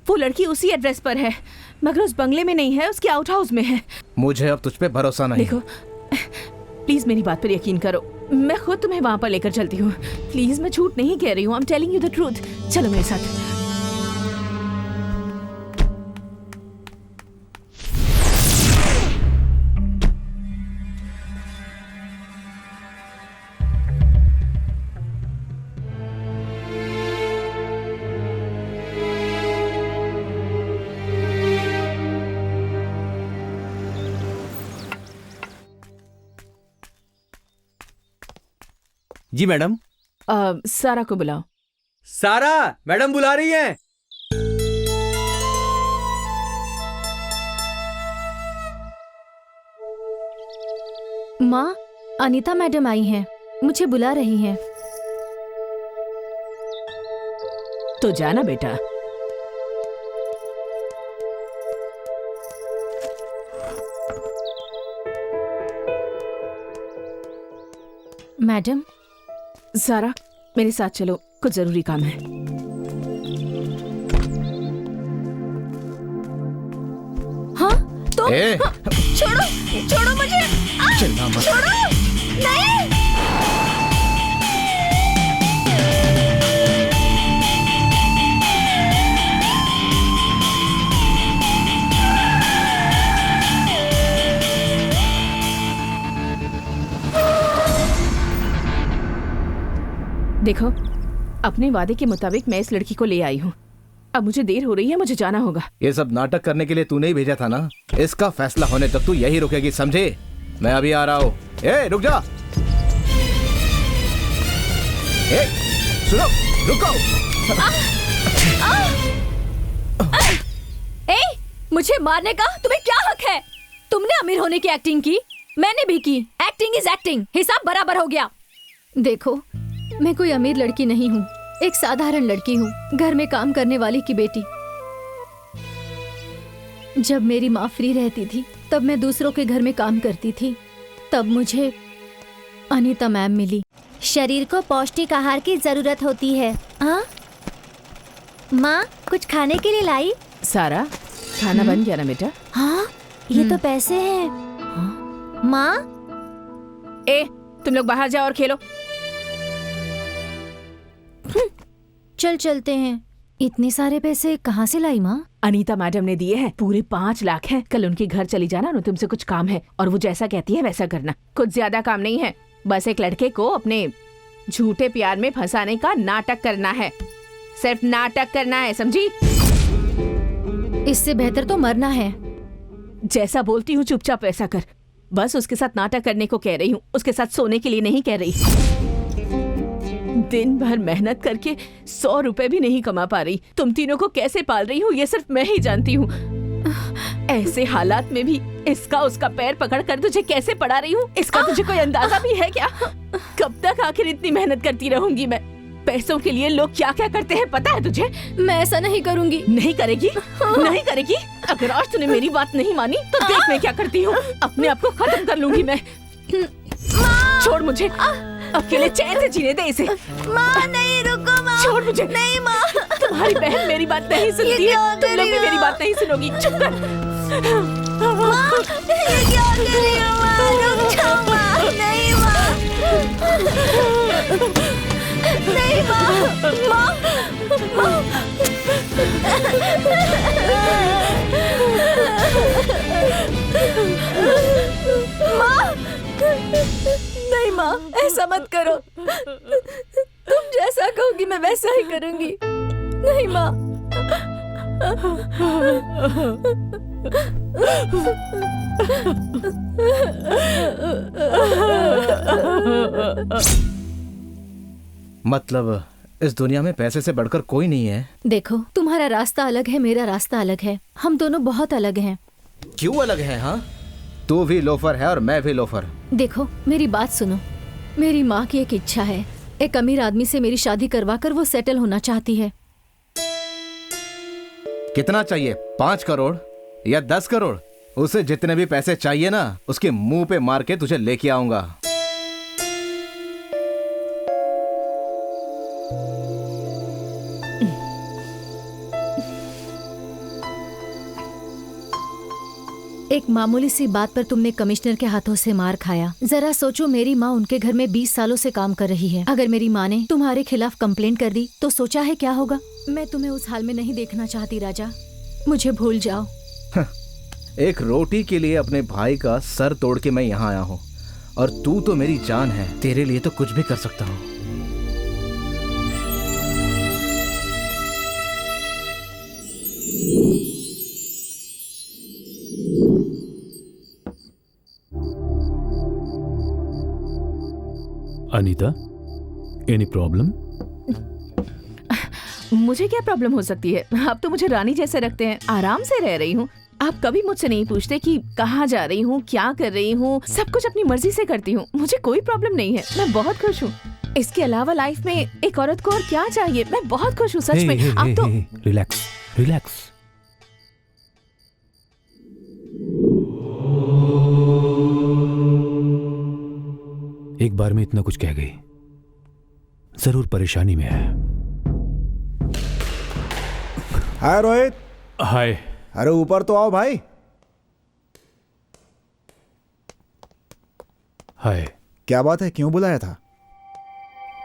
वो लड़की उसी एड्रेस पर है, मगर उस बंगले में नहीं है, उसके आउट हाउस में है। मुझे अब तुझ पे भरोसा नहीं। देखो, प्लीज मेरी बात पर यकीन करो। मैं खुद तुम्हें वहां पर लेकर चलती हूँ। प्लीज, मैं झूठ नहीं कह रही हूँ। I am telling you the truth. चलो मेरे साथ। जी मैडम। सारा को बुलाओ। सारा मैडम बुला रही हैं। माँ, अनीता मैडम आई हैं, मुझे बुला रही हैं। तो जाना बेटा। मैडम। सारा, मेरे साथ चलो, कुछ जरूरी काम है। हाँ, तो हाँ, छोड़ो, छोड़ो मुझे। चिल्ला मत। छोड़ो, नहीं। देखो, अपने वादे के मुताबिक मैं इस लड़की को ले आई हूँ। अब मुझे देर हो रही है, मुझे जाना होगा। ये सब नाटक करने के लिए तूने ही भेजा था ना। इसका फैसला होने तक तू यही रुकेगी, समझे? मैं अभी आ रहा हूँ। ए, रुक जा। ए, सुनो, रुको। मुझे मारने का तुम्हें क्या हक है? तुमने अमीर होने की एक्टिंग की, मैंने भी की। एक्टिंग इज एक्टिंग, हिसाब बराबर हो गया। देखो, मैं कोई अमीर लड़की नहीं हूँ, एक साधारण लड़की हूँ, घर में काम करने वाली की बेटी। जब मेरी माँ फ्री रहती थी तब मैं दूसरों के घर में काम करती थी। तब मुझे अनीता मैम मिली। शरीर को पौष्टिक आहार की जरूरत होती है। हाँ माँ, कुछ खाने के लिए लाई? सारा, खाना बन गया ना बेटा? हाँ, ये तो पैसे हैं। माँ। ए, तुम लोग बाहर जाओ और खेलो। चलते हैं, इतने सारे पैसे कहाँ से लाई माँ? अनीता मैडम ने दिए हैं, पूरे 5 लाख हैं। कल उनके घर चली जाना, उन्हें तुमसे कुछ काम है और वो जैसा कहती है वैसा करना। कुछ ज्यादा काम नहीं है, बस एक लड़के को अपने झूठे प्यार में फंसाने का नाटक करना है। सिर्फ नाटक करना है, समझी? इससे बेहतर तो मरना है। जैसा बोलती हूँ चुपचाप वैसा कर। बस उसके साथ नाटक करने को कह रही हूँ, उसके साथ सोने के लिए नहीं कह रही। दिन भर मेहनत करके 100 रुपए भी नहीं कमा पा रही। तुम तीनों को कैसे पाल रही हूँ ये सिर्फ मैं ही जानती हूँ। ऐसे हालात में भी इसका उसका पैर पकड़ कर तुझे कैसे पढ़ा रही हूँ, इसका तुझे कोई अंदाजा भी है क्या? कब तक आखिर इतनी मेहनत करती रहूंगी मैं? पैसों के लिए लोग क्या क्या करते हैं पता है तुझे? मैं ऐसा नहीं करूंगी। नहीं करेगी? नहीं करेगी? अगर आज तूने मेरी बात नहीं मानी तो देख मैं क्या करती हूँ। अपने आप को खत्म कर लूंगी मैं। छोड़ मुझे, अकेले चैन से जीने दे इसे। माँ नहीं, रुको माँ। छोड़ मुझे। नहीं माँ। तुम्हारी बहन मेरी बात नहीं सुनती है, तुम लोग भी मेरी बात नहीं सुनोगी। चुप कर। माँ, ये क्या कर रही हो माँ? रुक जाओ माँ। नहीं माँ, नहीं माँ, माँ, माँ, नहीं माँ, ऐसा मत करो। तुम जैसा कहोगी मैं वैसा ही करूंगी। नहीं माँ। मतलब इस दुनिया में पैसे से बढ़कर कोई नहीं है। देखो, तुम्हारा रास्ता अलग है, मेरा रास्ता अलग है। हम दोनों बहुत अलग हैं। क्यों अलग है? हाँ, तू भी लोफर है और मैं भी लोफर। देखो, मेरी बात सुनो। मेरी माँ की एक इच्छा है, एक अमीर आदमी से मेरी शादी करवाकर वो सेटल होना चाहती है। कितना चाहिए? 5 करोड़ या 10 करोड़? उसे जितने भी पैसे चाहिए ना, उसके मुंह पे मार के तुझे लेके आऊंगा। एक मामूली सी बात पर तुमने कमिश्नर के हाथों से मार खाया। जरा सोचो, मेरी माँ उनके घर में 20 सालों से काम कर रही है। अगर मेरी माँ ने तुम्हारे खिलाफ कंप्लेंट कर दी तो सोचा है क्या होगा? मैं तुम्हें उस हाल में नहीं देखना चाहती राजा, मुझे भूल जाओ। एक रोटी के लिए अपने भाई का सर तोड़ के मैं यहाँ आया हूँ और तू तो मेरी जान है, तेरे लिए तो कुछ भी कर सकता हूँ। Anita, any problem? मुझे क्या प्रॉब्लम हो सकती है? आप तो मुझे रानी जैसे रखते हैं, आराम से रह रही हूँ। आप कभी मुझसे नहीं पूछते कि कहाँ जा रही हूँ, क्या कर रही हूँ। सब कुछ अपनी मर्जी से करती हूँ, मुझे कोई प्रॉब्लम नहीं है। मैं बहुत खुश हूँ। इसके अलावा लाइफ में एक औरत को और क्या चाहिए? मैं बहुत खुश हूँ सच में। आप तो रिलैक्स, रिलैक्स। एक बार में इतना कुछ कह गई, जरूर परेशानी में है। हाय रोहित। हाय। अरे ऊपर तो आओ भाई। हाय। क्या बात है, क्यों बुलाया था?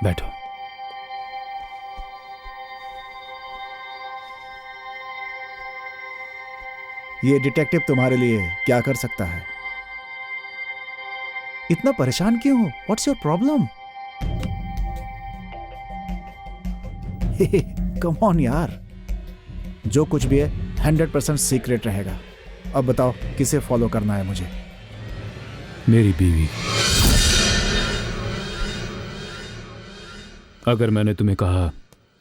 बैठो। ये डिटेक्टिव तुम्हारे लिए क्या कर सकता है? इतना परेशान क्यों हो? What's your problem? Come on यार, जो कुछ भी है 100% सीक्रेट रहेगा। अब बताओ किसे फॉलो करना है मुझे? मेरी बीवी। अगर मैंने तुम्हें कहा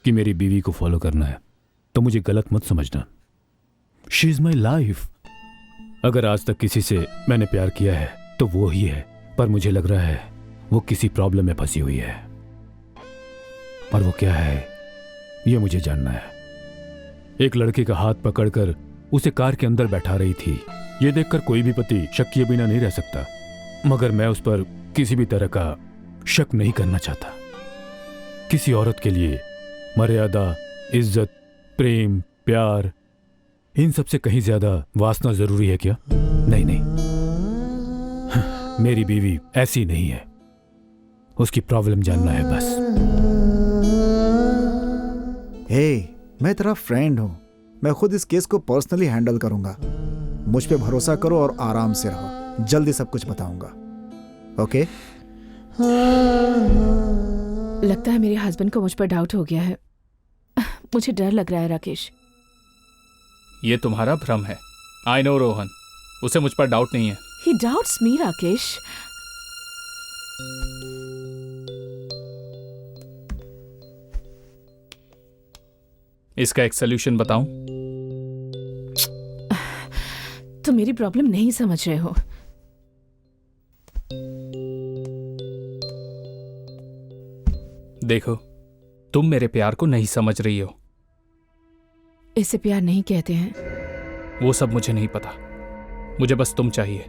कि मेरी बीवी को फॉलो करना है तो मुझे गलत मत समझना। She is my life. अगर आज तक किसी से मैंने प्यार किया है तो वो ही है, पर मुझे लग रहा है वो किसी प्रॉब्लम में फंसी हुई है, और वो क्या है ये मुझे जानना है। एक लड़के का हाथ पकड़कर उसे कार के अंदर बैठा रही थी। ये देखकर कोई भी पति शक किए बिना नहीं रह सकता, मगर मैं उस पर किसी भी तरह का शक नहीं करना चाहता। किसी औरत के लिए मर्यादा, इज्जत, प्रेम, प्यार, इन सब से कहीं ज्यादा वासना जरूरी है क्या? नहीं नहीं, मेरी बीवी ऐसी नहीं है। उसकी प्रॉब्लम जानना है बस। हे, मैं तेरा फ्रेंड हूँ, मैं खुद इस केस को पर्सनली हैंडल करूंगा। मुझ पे भरोसा करो और आराम से रहो, जल्दी सब कुछ बताऊंगा। ओके? लगता है मेरे हस्बैंड को मुझ पर डाउट हो गया है। मुझे डर लग रहा है राकेश। ये तुम्हारा भ्रम है। आई नो रोहन, उसे मुझ पर डाउट नहीं है। He doubts me, Rakesh. इसका एक सोल्यूशन बताऊं? तुम मेरी प्रॉब्लम नहीं समझ रहे हो। देखो, तुम मेरे प्यार को नहीं समझ रही हो। इसे प्यार नहीं कहते हैं। वो सब मुझे नहीं पता, मुझे बस तुम चाहिए।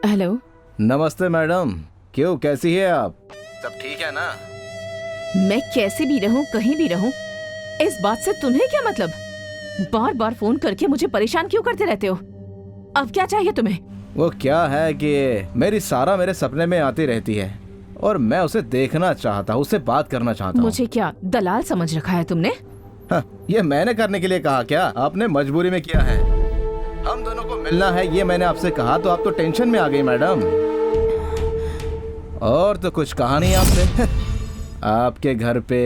हेलो। नमस्ते मैडम, क्यों, कैसी है आप? सब ठीक है ना? मैं कैसे भी रहूं, कहीं भी रहूं, इस बात से तुम्हें क्या मतलब? बार बार फोन करके मुझे परेशान क्यों करते रहते हो? अब क्या चाहिए तुम्हें? वो क्या है कि मेरी सारा मेरे सपने में आती रहती है और मैं उसे देखना चाहता हूँ, उससे बात करना चाहता हूँ। मुझे क्या दलाल समझ रखा है तुमने? हाँ, ये मैंने करने के लिए कहा क्या? आपने मजबूरी में किया है। हम दोनों को मिलना है, ये मैंने आपसे कहा तो आप तो टेंशन में आ गई मैडम। और तो कुछ कहा नहीं आपने। आपके घर पे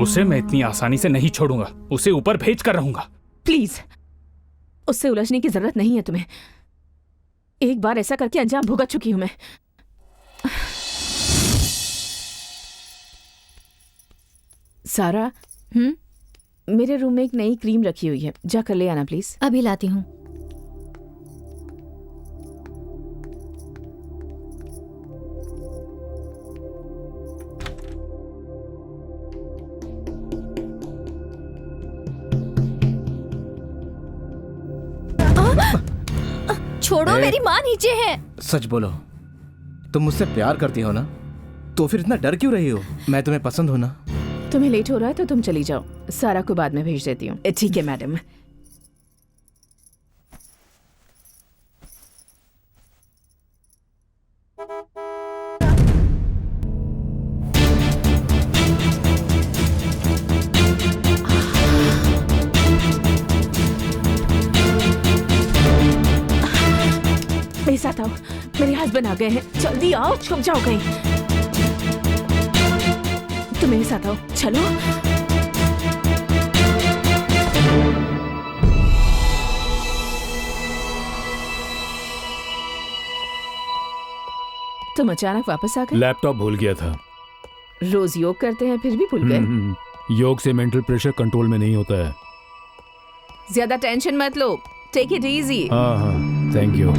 उसे मैं इतनी आसानी से नहीं छोड़ूंगा, उसे ऊपर भेज कर रहूंगा। प्लीज, उससे उलझने की जरूरत नहीं है तुम्हें। एक बार ऐसा करके अंजाम भुगत चुकी हूं मैं। सारा, मेरे रूम में एक नई क्रीम रखी हुई है, जाकर ले आना प्लीज। अभी लाती हूँ। छोड़ो, मेरी माँ नीचे है। सच बोलो, तुम मुझसे प्यार करती हो ना? तो फिर इतना डर क्यों रही हो? मैं तुम्हें पसंद हूं ना? तुम्हें लेट हो रहा है तो तुम चली जाओ, सारा को बाद में भेज देती हूँ। ठीक है मैडम। मेरे साथ आओ, मेरे हस्बैंड आ गए हैं। जल्दी आओ, छुप जाओ कहीं। तुम मेरे साथ आओ, चलो। तुम अचानक वापस आ गए? लैपटॉप भूल गया था। रोज योग करते हैं फिर भी भूल गए? योग से मेंटल प्रेशर कंट्रोल में नहीं होता है। ज्यादा टेंशन मत लो, टेक इट इजी। हाँ हाँ, थैंक यू।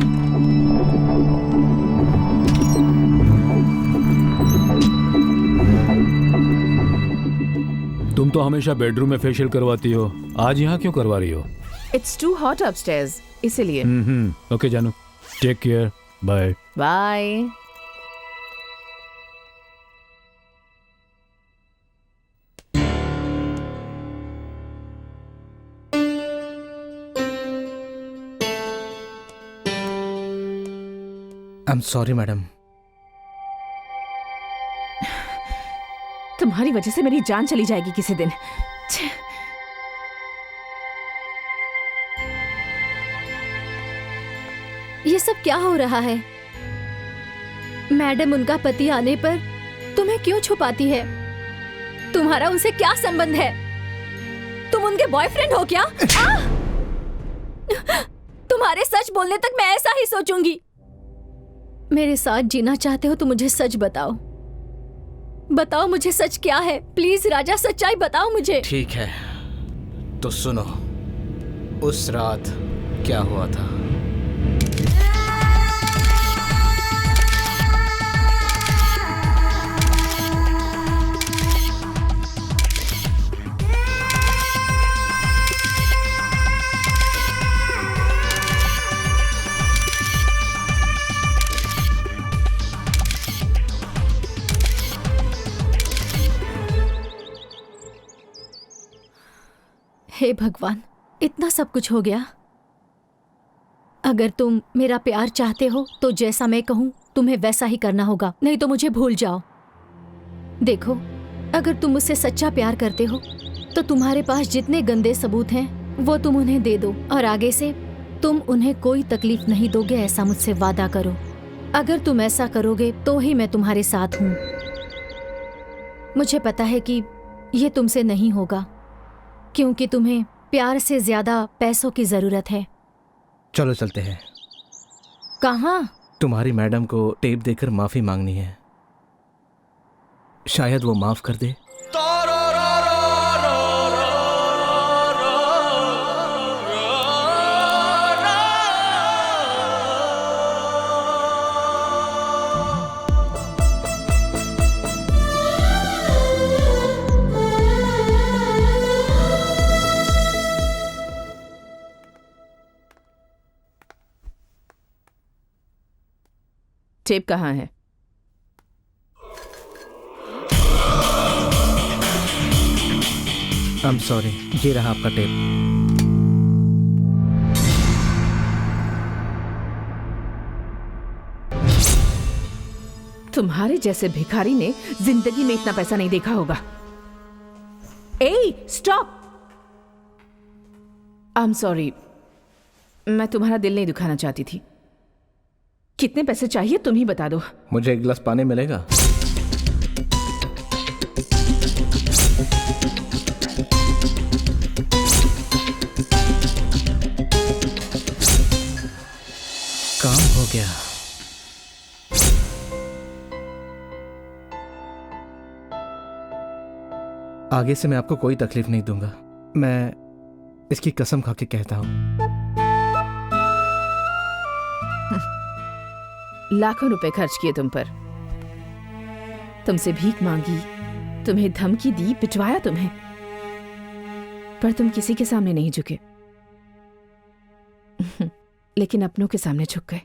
तुम तो हमेशा बेडरूम में फेशियल करवाती हो, आज यहाँ क्यों करवा रही हो? इट्स टू हॉट अपस्टेयर्स, इसीलिए। ओके जानू, take care, bye bye. I am sorry madam. तुम्हारी वजह से मेरी जान चली जाएगी किसी दिन। ये सब क्या हो रहा है? मैडम, उनका पति आने पर तुम्हें क्यों छुपाती है? तुम्हारा उनसे क्या संबंध है? तुम उनके बॉयफ्रेंड हो क्या? तुम्हारे सच बोलने तक मैं ऐसा ही सोचूंगी। मेरे साथ जीना चाहते हो तो मुझे सच बताओ। बताओ मुझे सच क्या है, प्लीज राजा, सच्चाई बताओ मुझे। ठीक है, तो सुनो, उस रात क्या हुआ था। हे भगवान, इतना सब कुछ हो गया। अगर तुम मेरा प्यार चाहते हो तो जैसा मैं कहूँ तुम्हें वैसा ही करना होगा, नहीं तो मुझे भूल जाओ। देखो, अगर तुम मुझसे सच्चा प्यार करते हो तो तुम्हारे पास जितने गंदे सबूत हैं वो तुम उन्हें दे दो, और आगे से तुम उन्हें कोई तकलीफ नहीं दोगे, ऐसा मुझसे वादा करो। अगर तुम ऐसा करोगे तो ही मैं तुम्हारे साथ हूँ। मुझे पता है कि ये तुमसे नहीं होगा, क्योंकि तुम्हें प्यार से ज्यादा पैसों की जरूरत है। चलो चलते हैं। कहाँ? तुम्हारी मैडम को टेप देकर माफी मांगनी है, शायद वो माफ कर दे। टेप कहाँ है? आई एम सॉरी, ये रहा आपका टेप। तुम्हारे जैसे भिखारी ने जिंदगी में इतना पैसा नहीं देखा होगा। ए, स्टॉप! आई एम सॉरी, मैं तुम्हारा दिल नहीं दुखाना चाहती थी। कितने पैसे चाहिए तुम ही बता दो। मुझे एक गिलास पानी मिलेगा? काम हो गया। आगे से मैं आपको कोई तकलीफ नहीं दूंगा, मैं इसकी कसम खा के कहता हूं। लाखों रुपए खर्च किए तुम पर, तुमसे भीख मांगी, तुम्हें धमकी दी, पिटवाया तुम्हें, पर तुम किसी के सामने नहीं झुके। लेकिन अपनों के सामने झुक गए।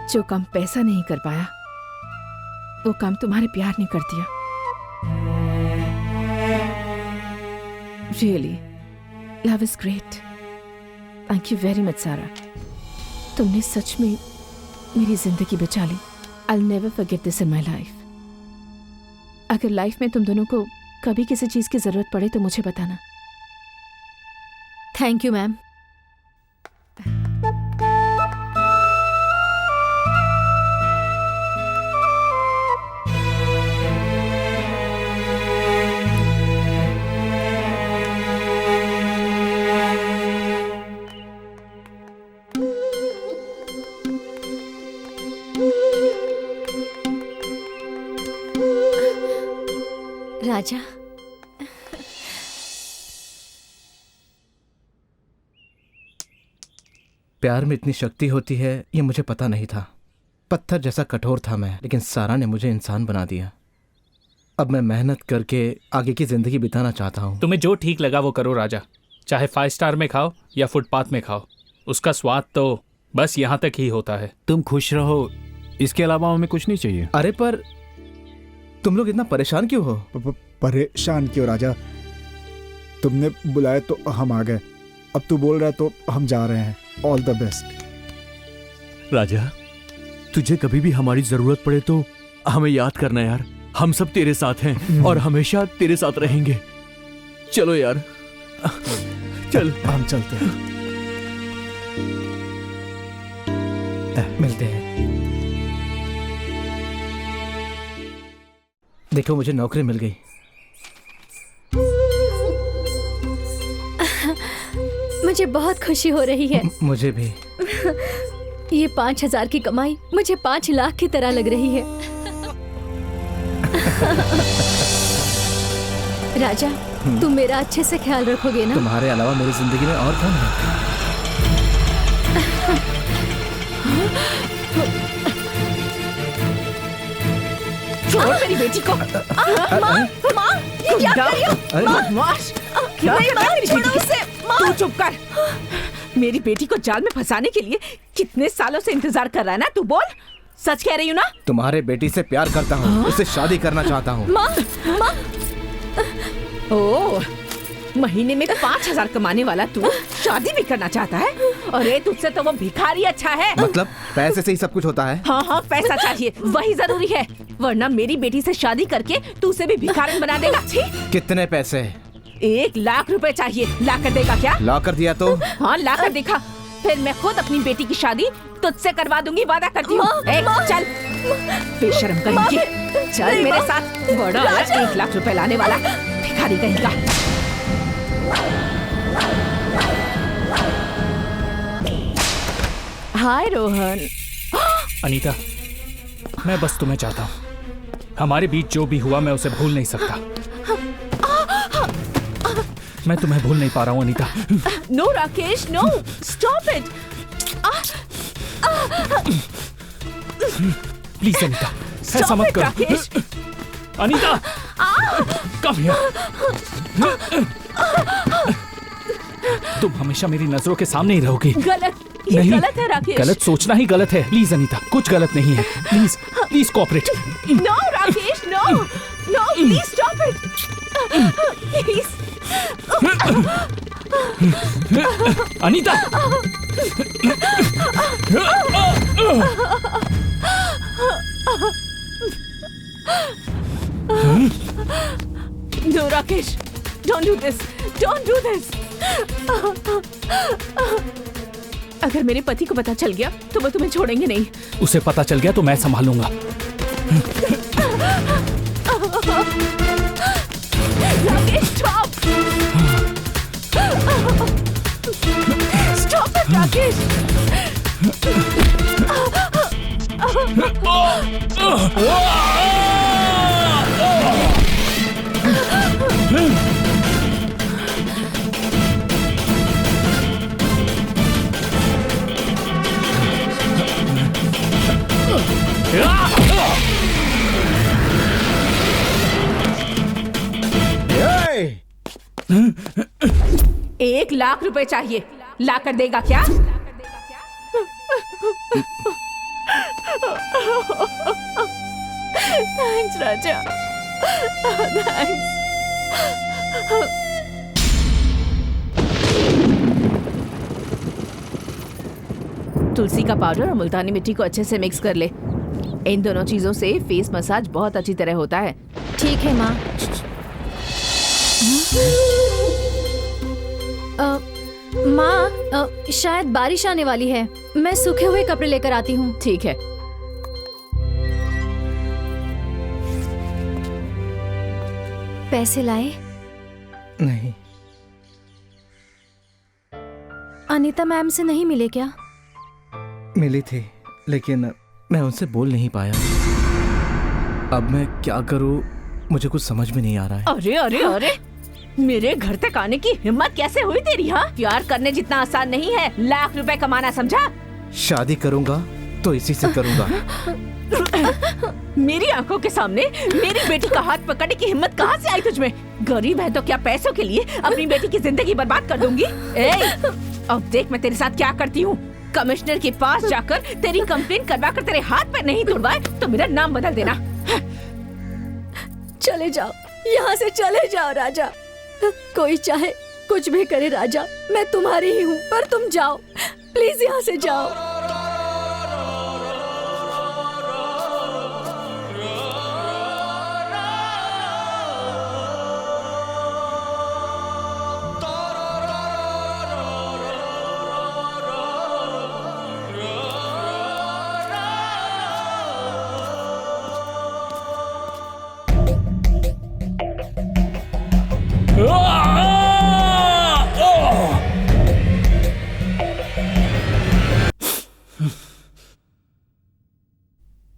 जो काम पैसा नहीं कर पाया वो काम तुम्हारे प्यार ने कर दिया। Really, love is great. Thank you very much सारा, तुमने सच में मेरी जिंदगी बचा ली। I'll never forget this in my life. अगर लाइफ में तुम दोनों को कभी किसी चीज की जरूरत पड़े तो मुझे बताना। Thank you ma'am. राजा, प्यार में इतनी शक्ति होती है ये मुझे पता नहीं था। पत्थर जैसा कठोर था मैं, लेकिन सारा ने मुझे इंसान बना दिया। अब मैं मेहनत करके आगे की जिंदगी बिताना चाहता हूँ। तुम्हें जो ठीक लगा वो करो राजा, चाहे 5 स्टार में खाओ या फुटपाथ में खाओ, उसका स्वाद तो बस यहाँ तक ही होता है। तुम खुश रहो, इसके अलावा हमें कुछ नहीं चाहिए। अरे पर तुम लोग इतना परेशान क्यों हो? परेशान क्यों राजा? तुमने बुलाया तो हम आ गए, अब तू बोल रहा है तो हम जा रहे हैं। All the best. राजा, तुझे कभी भी हमारी जरूरत पड़े तो हमें याद करना यार, हम सब तेरे साथ हैं और हमेशा तेरे साथ रहेंगे। चलो यार, चल हम चलते हैं। मिलते हैं। देखो मुझे नौकरी मिल गई। मुझे बहुत खुशी हो रही है। मुझे भी। ये 5,000 की कमाई मुझे 5 लाख की तरह लग रही है। राजा, तुम मेरा अच्छे से ख्याल रखोगे ना? तुम्हारे अलावा मेरी जिंदगी में और कौन है? छोड़ मेरी बेटी को। माँ, ये क्या कर रही हो? बदमाश, क्या कर रही हो मेरी बेटी से? तू चुप कर। मेरी बेटी को जाल में फंसाने के लिए कितने सालों से इंतजार कर रहा है ना? तू बोल, सच कह रही हूँ ना? तुम्हारे बेटी से प्यार करता हूँ, उससे शादी करना चाहता हूँ। माँ, माँ। ओह, महीने में 5,000 कमाने वाला तू शादी भी करना चाहता है? अरे तुझसे तो वो भिखारी अच्छा है। मतलब पैसे से ही सब कुछ होता है? हाँ हाँ, पैसा चाहिए, वही जरूरी है, वरना मेरी बेटी से शादी करके तू उसे भी भिखारी बना देगा। छी। कितने पैसे? 1 लाख रुपए चाहिए। ला कर देगा क्या? ला कर दिया तो? हाँ, ला कर दिखा, फिर मैं खुद अपनी बेटी की शादी तुझसे करवा दूंगी, वादा करती हूँ। चल, बेशर्म कहीं, चल मेरे साथ। बड़ा 1 लाख रुपए लाने वाला भिखारी कहीं का। हाय रोहन। अनीता, मैं बस तुम्हें चाहता हूँ। हमारे बीच जो भी हुआ मैं उसे भूल नहीं सकता। मैं तुम्हें भूल नहीं पा रहा हूँ Anita. No Rakesh, no, stop it. Please Anita, ऐसा मत करो। राकेश। Anita, come here. तुम हमेशा मेरी नजरों के सामने ही रहोगी। गलत, ये गलत है राकेश। गलत सोचना ही गलत है। प्लीज अनीता, कुछ गलत नहीं है। Please please cooperate. No Rakesh, no, no, please stop it, please. Anita, no Rakesh, don't do this, don't do this. अगर मेरे पति को पता चल गया तो वो तुम्हें छोड़ेंगे नहीं। उसे पता चल गया तो मैं संभालूंगा। Rakesh, stop, stop it Rakesh. एक 1 लाख रुपए चाहिए, ला कर देगा क्या? थैंक्स राजा, थैंक्स। तुलसी का पाउडर और मुल्तानी मिट्टी को अच्छे से मिक्स कर ले। इन दोनों चीजों से फेस मसाज बहुत अच्छी तरह होता है। ठीक है माँ। माँ, शायद बारिश आने वाली है, मैं सूखे हुए कपड़े लेकर आती हूँ। ठीक है। पैसे लाए? नहीं। अनीता मैम से नहीं मिले क्या? मिली थी, लेकिन मैं उनसे बोल नहीं पाया। अब मैं क्या करूं, मुझे कुछ समझ में नहीं आ रहा है। अरे अरे अरे, मेरे घर तक आने की हिम्मत कैसे हुई तेरी? हाँ, प्यार करने जितना आसान नहीं है 1 लाख रुपए कमाना, समझा? शादी करूंगा तो इसी से करूंगा। मेरी आंखों के सामने मेरी बेटी का हाथ पकड़ने की हिम्मत कहाँ से आई तुझमें? गरीब है तो क्या पैसों के लिए अपनी बेटी की जिंदगी बर्बाद कर दूंगी? अब देख मैं तेरे साथ क्या करती हूँ। कमिश्नर के पास जाकर तेरी कंप्लेंट करवा कर तेरे हाथ पैर नहीं तोड़वाए तो मेरा नाम बदल देना। चले जाओ, यहाँ से चले जाओ राजा। कोई चाहे कुछ भी करे राजा, मैं तुम्हारी ही हूँ, पर तुम जाओ, प्लीज यहाँ से जाओ।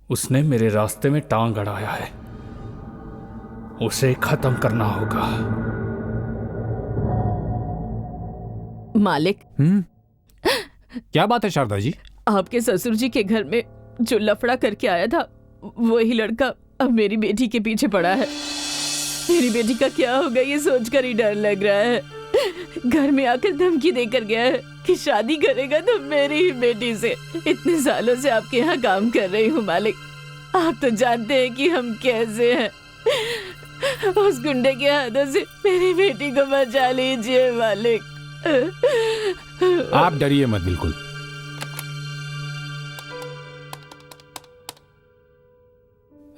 उसने मेरे रास्ते में टांग अड़ाया है, उसे खत्म करना होगा। मालिक। क्या बात है शारदा जी? आपके ससुर जी के घर में जो लफड़ा करके आया था, वही लड़का अब मेरी बेटी के पीछे पड़ा है। मेरी बेटी का क्या होगा ये सोचकर ही डर लग रहा है। घर में आकर धमकी देकर गया है कि शादी करेगा तो मेरी ही बेटी से। इतने सालों से आपके यहाँ काम कर रही हूँ मालिक, आप तो जानते हैं कि हम कैसे हैं। उस गुंडे के हाथों से मेरी बेटी को बचा लीजिए मालिक। आप डरिए मत बिल्कुल।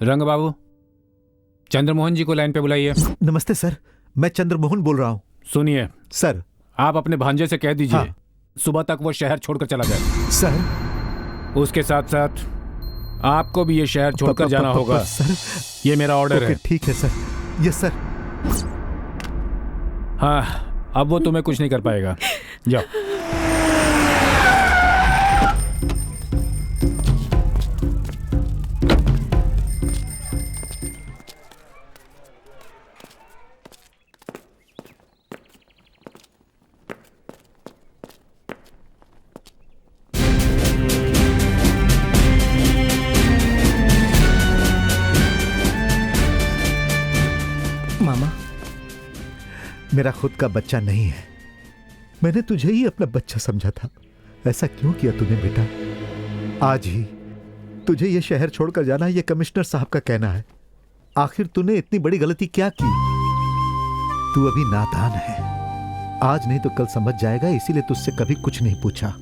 रंग बाबू, चंद्रमोहन जी को लाइन पे बुलाइए। नमस्ते सर, मैं चंद्रमोहन बोल रहा हूँ। सुनिए सर, आप अपने भांजे से कह दीजिए हाँ। सुबह तक वो शहर छोड़कर चला जाए। सर, उसके साथ साथ आपको भी ये शहर छोड़कर जाना होगा। सर, ये मेरा ऑर्डर है। ठीक है सर। Yes sir. हाँ, अब वो तुम्हें कुछ नहीं कर पाएगा। जाओ। मामा, मेरा खुद का बच्चा नहीं है। मैंने तुझे ही अपना बच्चा समझा था। ऐसा क्यों किया तूने बेटा? आज ही तुझे ये शहर छोड़कर जाना, ये कमिश्नर साहब का कहना है। आखिर तूने इतनी बड़ी गलती क्या की? तू अभी नादान है। आज नहीं तो कल समझ जाएगा, इसीलिए तुझसे कभी कुछ नहीं पूछा।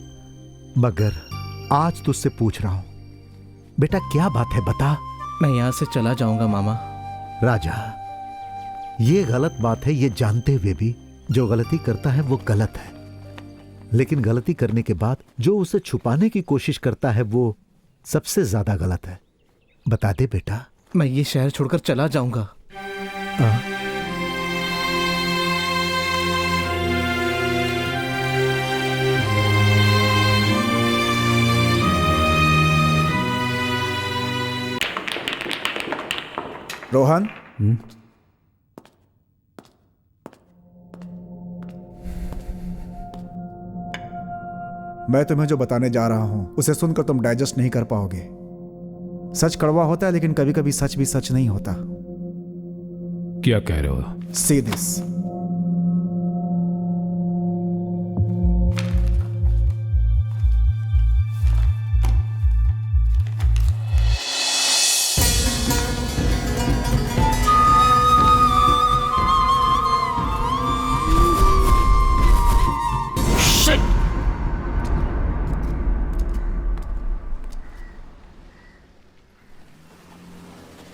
मगर आज तुझसे पूछ रहा हूं। बेटा क्या बात है, बता। मैं यहां से चला जाऊंगा मामा। राजा, ये गलत बात है, ये जानते हुए भी जो गलती करता है वो गलत है। लेकिन गलती करने के बाद जो उसे छुपाने की कोशिश करता है वो सबसे ज्यादा गलत है। बता दे बेटा। मैं ये शहर छोड़कर चला जाऊंगा। रोहन, मैं तुम्हें जो बताने जा रहा हूं उसे सुनकर तुम डाइजेस्ट नहीं कर पाओगे। सच कड़वा होता है, लेकिन कभी कभी सच भी सच नहीं होता। क्या कह रहे हो? See this.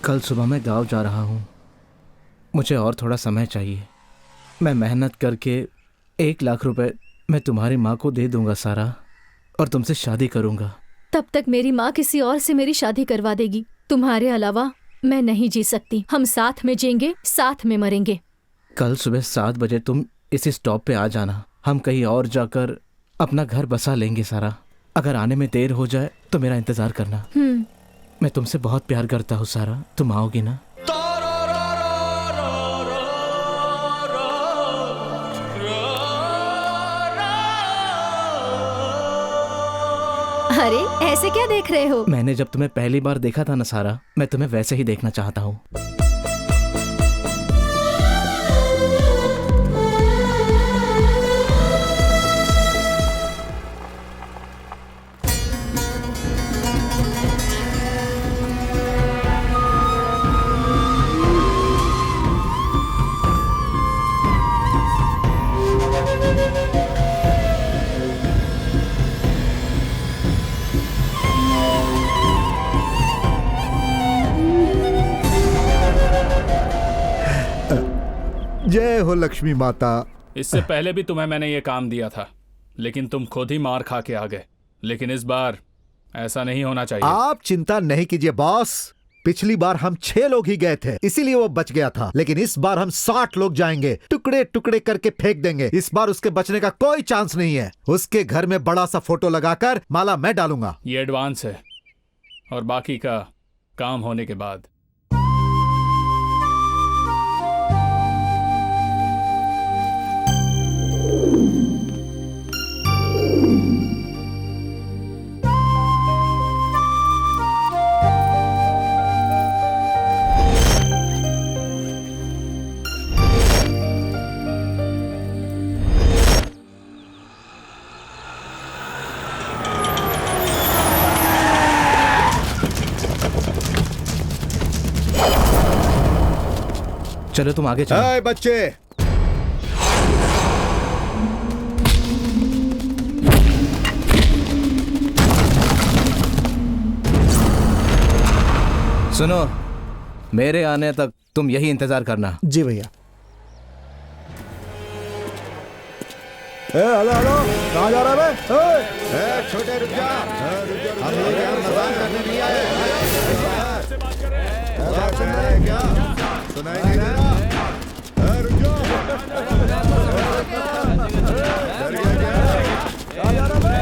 कल सुबह मैं गांव जा रहा हूँ। मुझे और थोड़ा समय चाहिए। मैं मेहनत करके 1 लाख रुपए मैं तुम्हारी माँ को दे दूंगा सारा, और तुमसे शादी करूंगा। तब तक मेरी माँ किसी और से मेरी शादी करवा देगी। तुम्हारे अलावा मैं नहीं जी सकती। हम साथ में जिएंगे, साथ में मरेंगे। कल सुबह 7 बजे तुम इसी स्टॉप पे आ जाना। हम कहीं और जाकर अपना घर बसा लेंगे सारा। अगर आने में देर हो जाए तो मेरा इंतजार करना। मैं तुमसे बहुत प्यार करता हूँ सारा। तुम आओगी ना? अरे ऐसे क्या देख रहे हो? मैंने जब तुम्हें पहली बार देखा था ना सारा, मैं तुम्हें वैसे ही देखना चाहता हूँ। जय हो लक्ष्मी माता। इससे पहले भी तुम्हें मैंने ये काम दिया था, लेकिन तुम खुद ही मार खा के आ गए। लेकिन इस बार ऐसा नहीं होना चाहिए। आप चिंता नहीं कीजिए बॉस। पिछली बार हम 6 लोग ही गए थे, इसीलिए वो बच गया था। लेकिन इस बार हम 60 लोग जाएंगे, टुकड़े टुकड़े करके फेंक देंगे। इस बार उसके बचने का कोई चांस नहीं है। उसके घर में बड़ा सा फोटो लगाकर माला मैं डालूंगा। ये एडवांस है, और बाकी का काम होने के बाद। चलो तुम आगे चलो। बच्चे, सुनो, मेरे आने तक तुम यही इंतजार करना। जी भैया। हेलो हेलो, कहाँ जा रहा है? छोटे रुक जा, हम लोग यहाँ मजाक करने नहीं आए। सुन रहे हैं क्या? सुनाई नहीं दे रहा? रुक जाओ। डर गया क्या? कहाँ जा रहा है?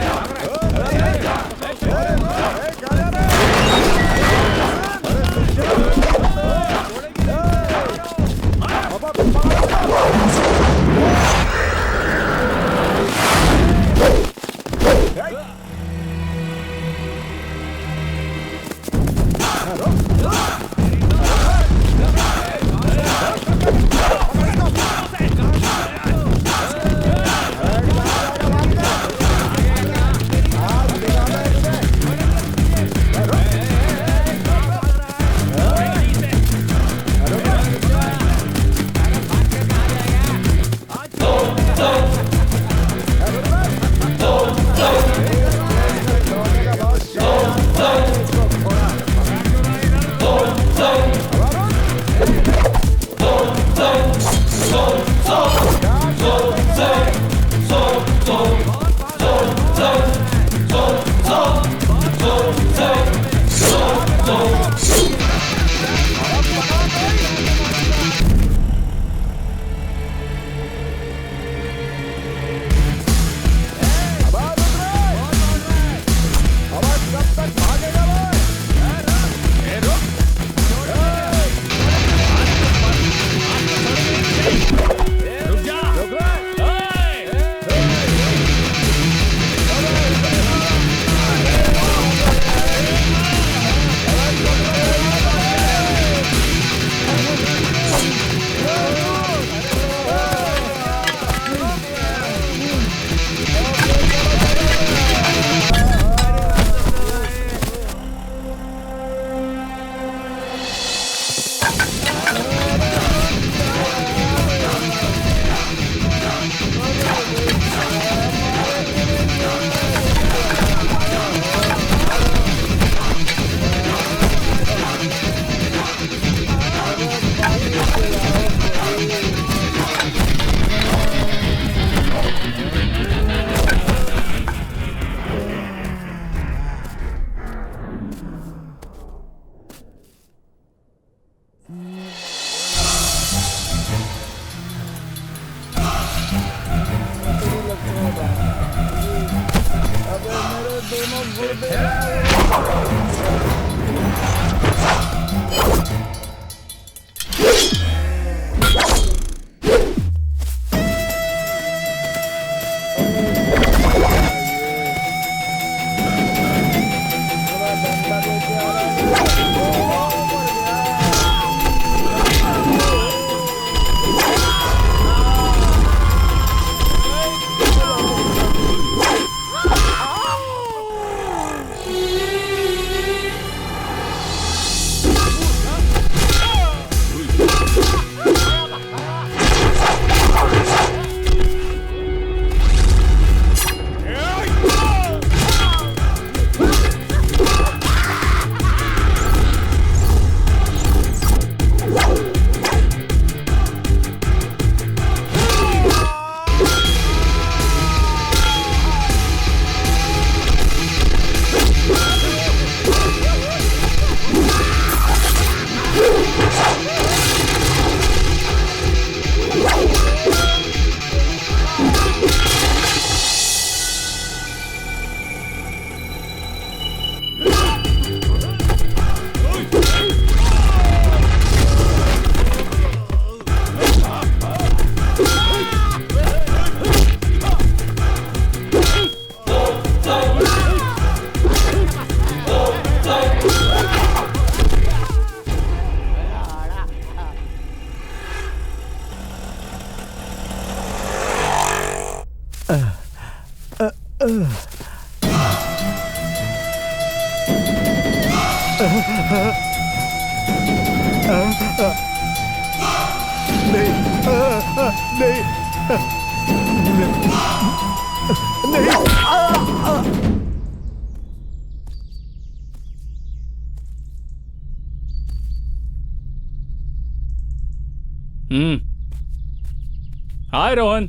हाय रोहन,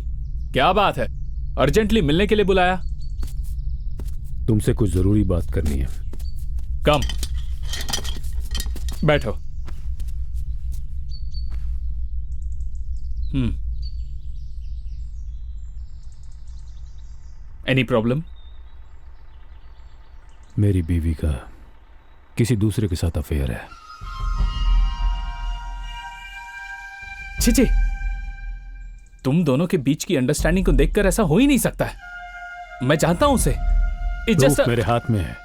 क्या बात है? अर्जेंटली मिलने के लिए बुलाया? तुमसे कुछ जरूरी बात करनी है। कम, बैठो। Any problem? मेरी बीवी का किसी दूसरे के साथ अफेयर है। छी, तुम दोनों के बीच की अंडरस्टैंडिंग को देखकर ऐसा हो ही नहीं सकता है। मैं जानता हूं उसे। प्रूफ मेरे हाथ में है।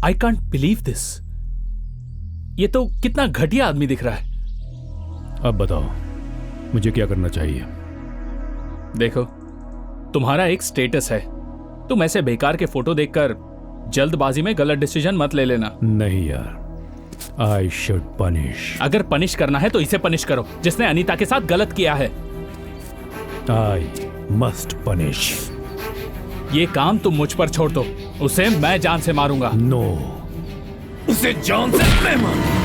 I can't believe this. ये तो कितना घटिया आदमी दिख रहा है। अब बताओ मुझे क्या करना चाहिए? देखो, तुम्हारा एक स्टेटस है। तुम ऐसे बेकार के फोटो देखकर जल्दबाजी में गलत डिसीजन मत ले लेना। नहीं यार, आई शुड पनिश। अगर पनिश करना है तो इसे पनिश करो जिसने अनीता के साथ गलत किया है। I must punish. ये काम तुम मुझ पर छोड़ दो, उसे मैं जान से मारूंगा। नो, उसे जान से मैं मारूंगा।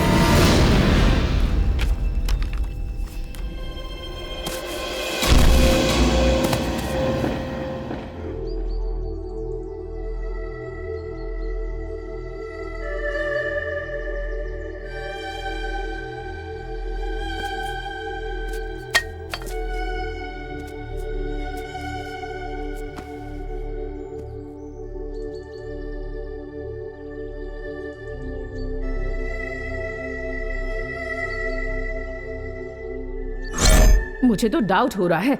मुझे तो डाउट हो रहा है।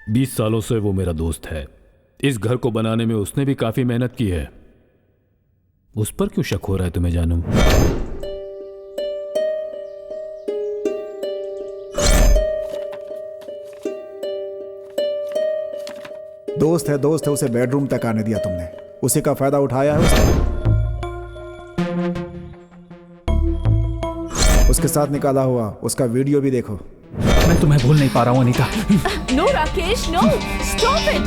20 सालों से वो मेरा दोस्त है। इस घर को बनाने में उसने भी काफी मेहनत की है। उस पर क्यों शक हो रहा है तुम्हें जानू? दोस्त है उसे बेडरूम तक आने दिया तुमने, उसी का फायदा उठाया है उसके साथ निकाला हुआ उसका वीडियो भी देखो। मैं तुम्हें भूल नहीं पा रहा हूँ Anita. No Rakesh, no, stop it.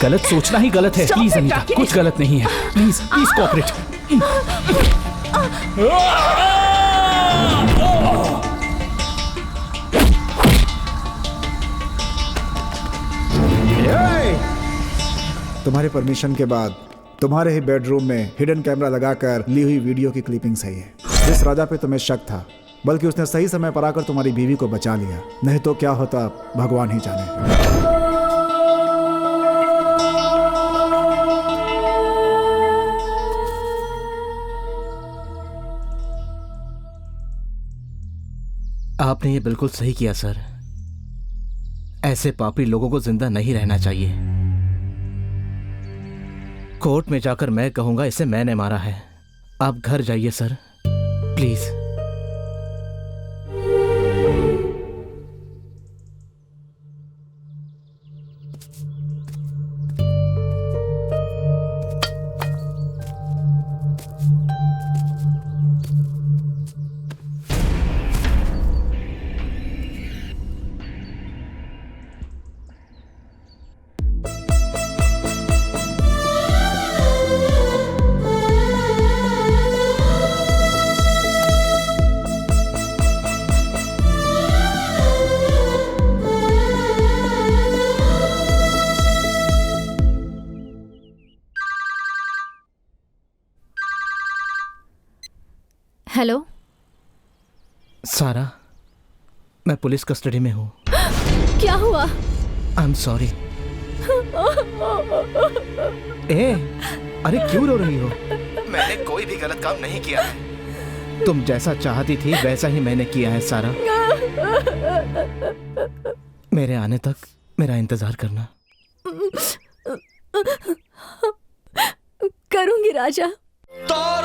गलत सोचना ही गलत है। प्लीज अनीता, कुछ गलत नहीं है। Please please cooperate. तुम्हारे परमिशन के बाद तुम्हारे ही बेडरूम में हिडन कैमरा लगाकर ली हुई वीडियो की क्लिपिंग्स है ये। जिस राजा पे तुम्हें शक था, बल्कि उसने सही समय पर आकर तुम्हारी बीवी को बचा लिया, नहीं तो क्या होता भगवान ही जाने। आपने ये बिल्कुल सही किया सर। ऐसे पापी लोगों को जिंदा नहीं रहना चाहिए। कोर्ट में जाकर मैं कहूंगा इसे मैंने मारा है। आप घर जाइए सर, प्लीज। हेलो सारा, मैं पुलिस कस्टडी में हूँ। क्या हुआ? आई एम सॉरी। अरे क्यों रो रही हो? मैंने कोई भी गलत काम नहीं किया है। तुम जैसा चाहती थी वैसा ही मैंने किया है सारा। मेरे आने तक मेरा इंतजार करना। करूंगी राजा। तो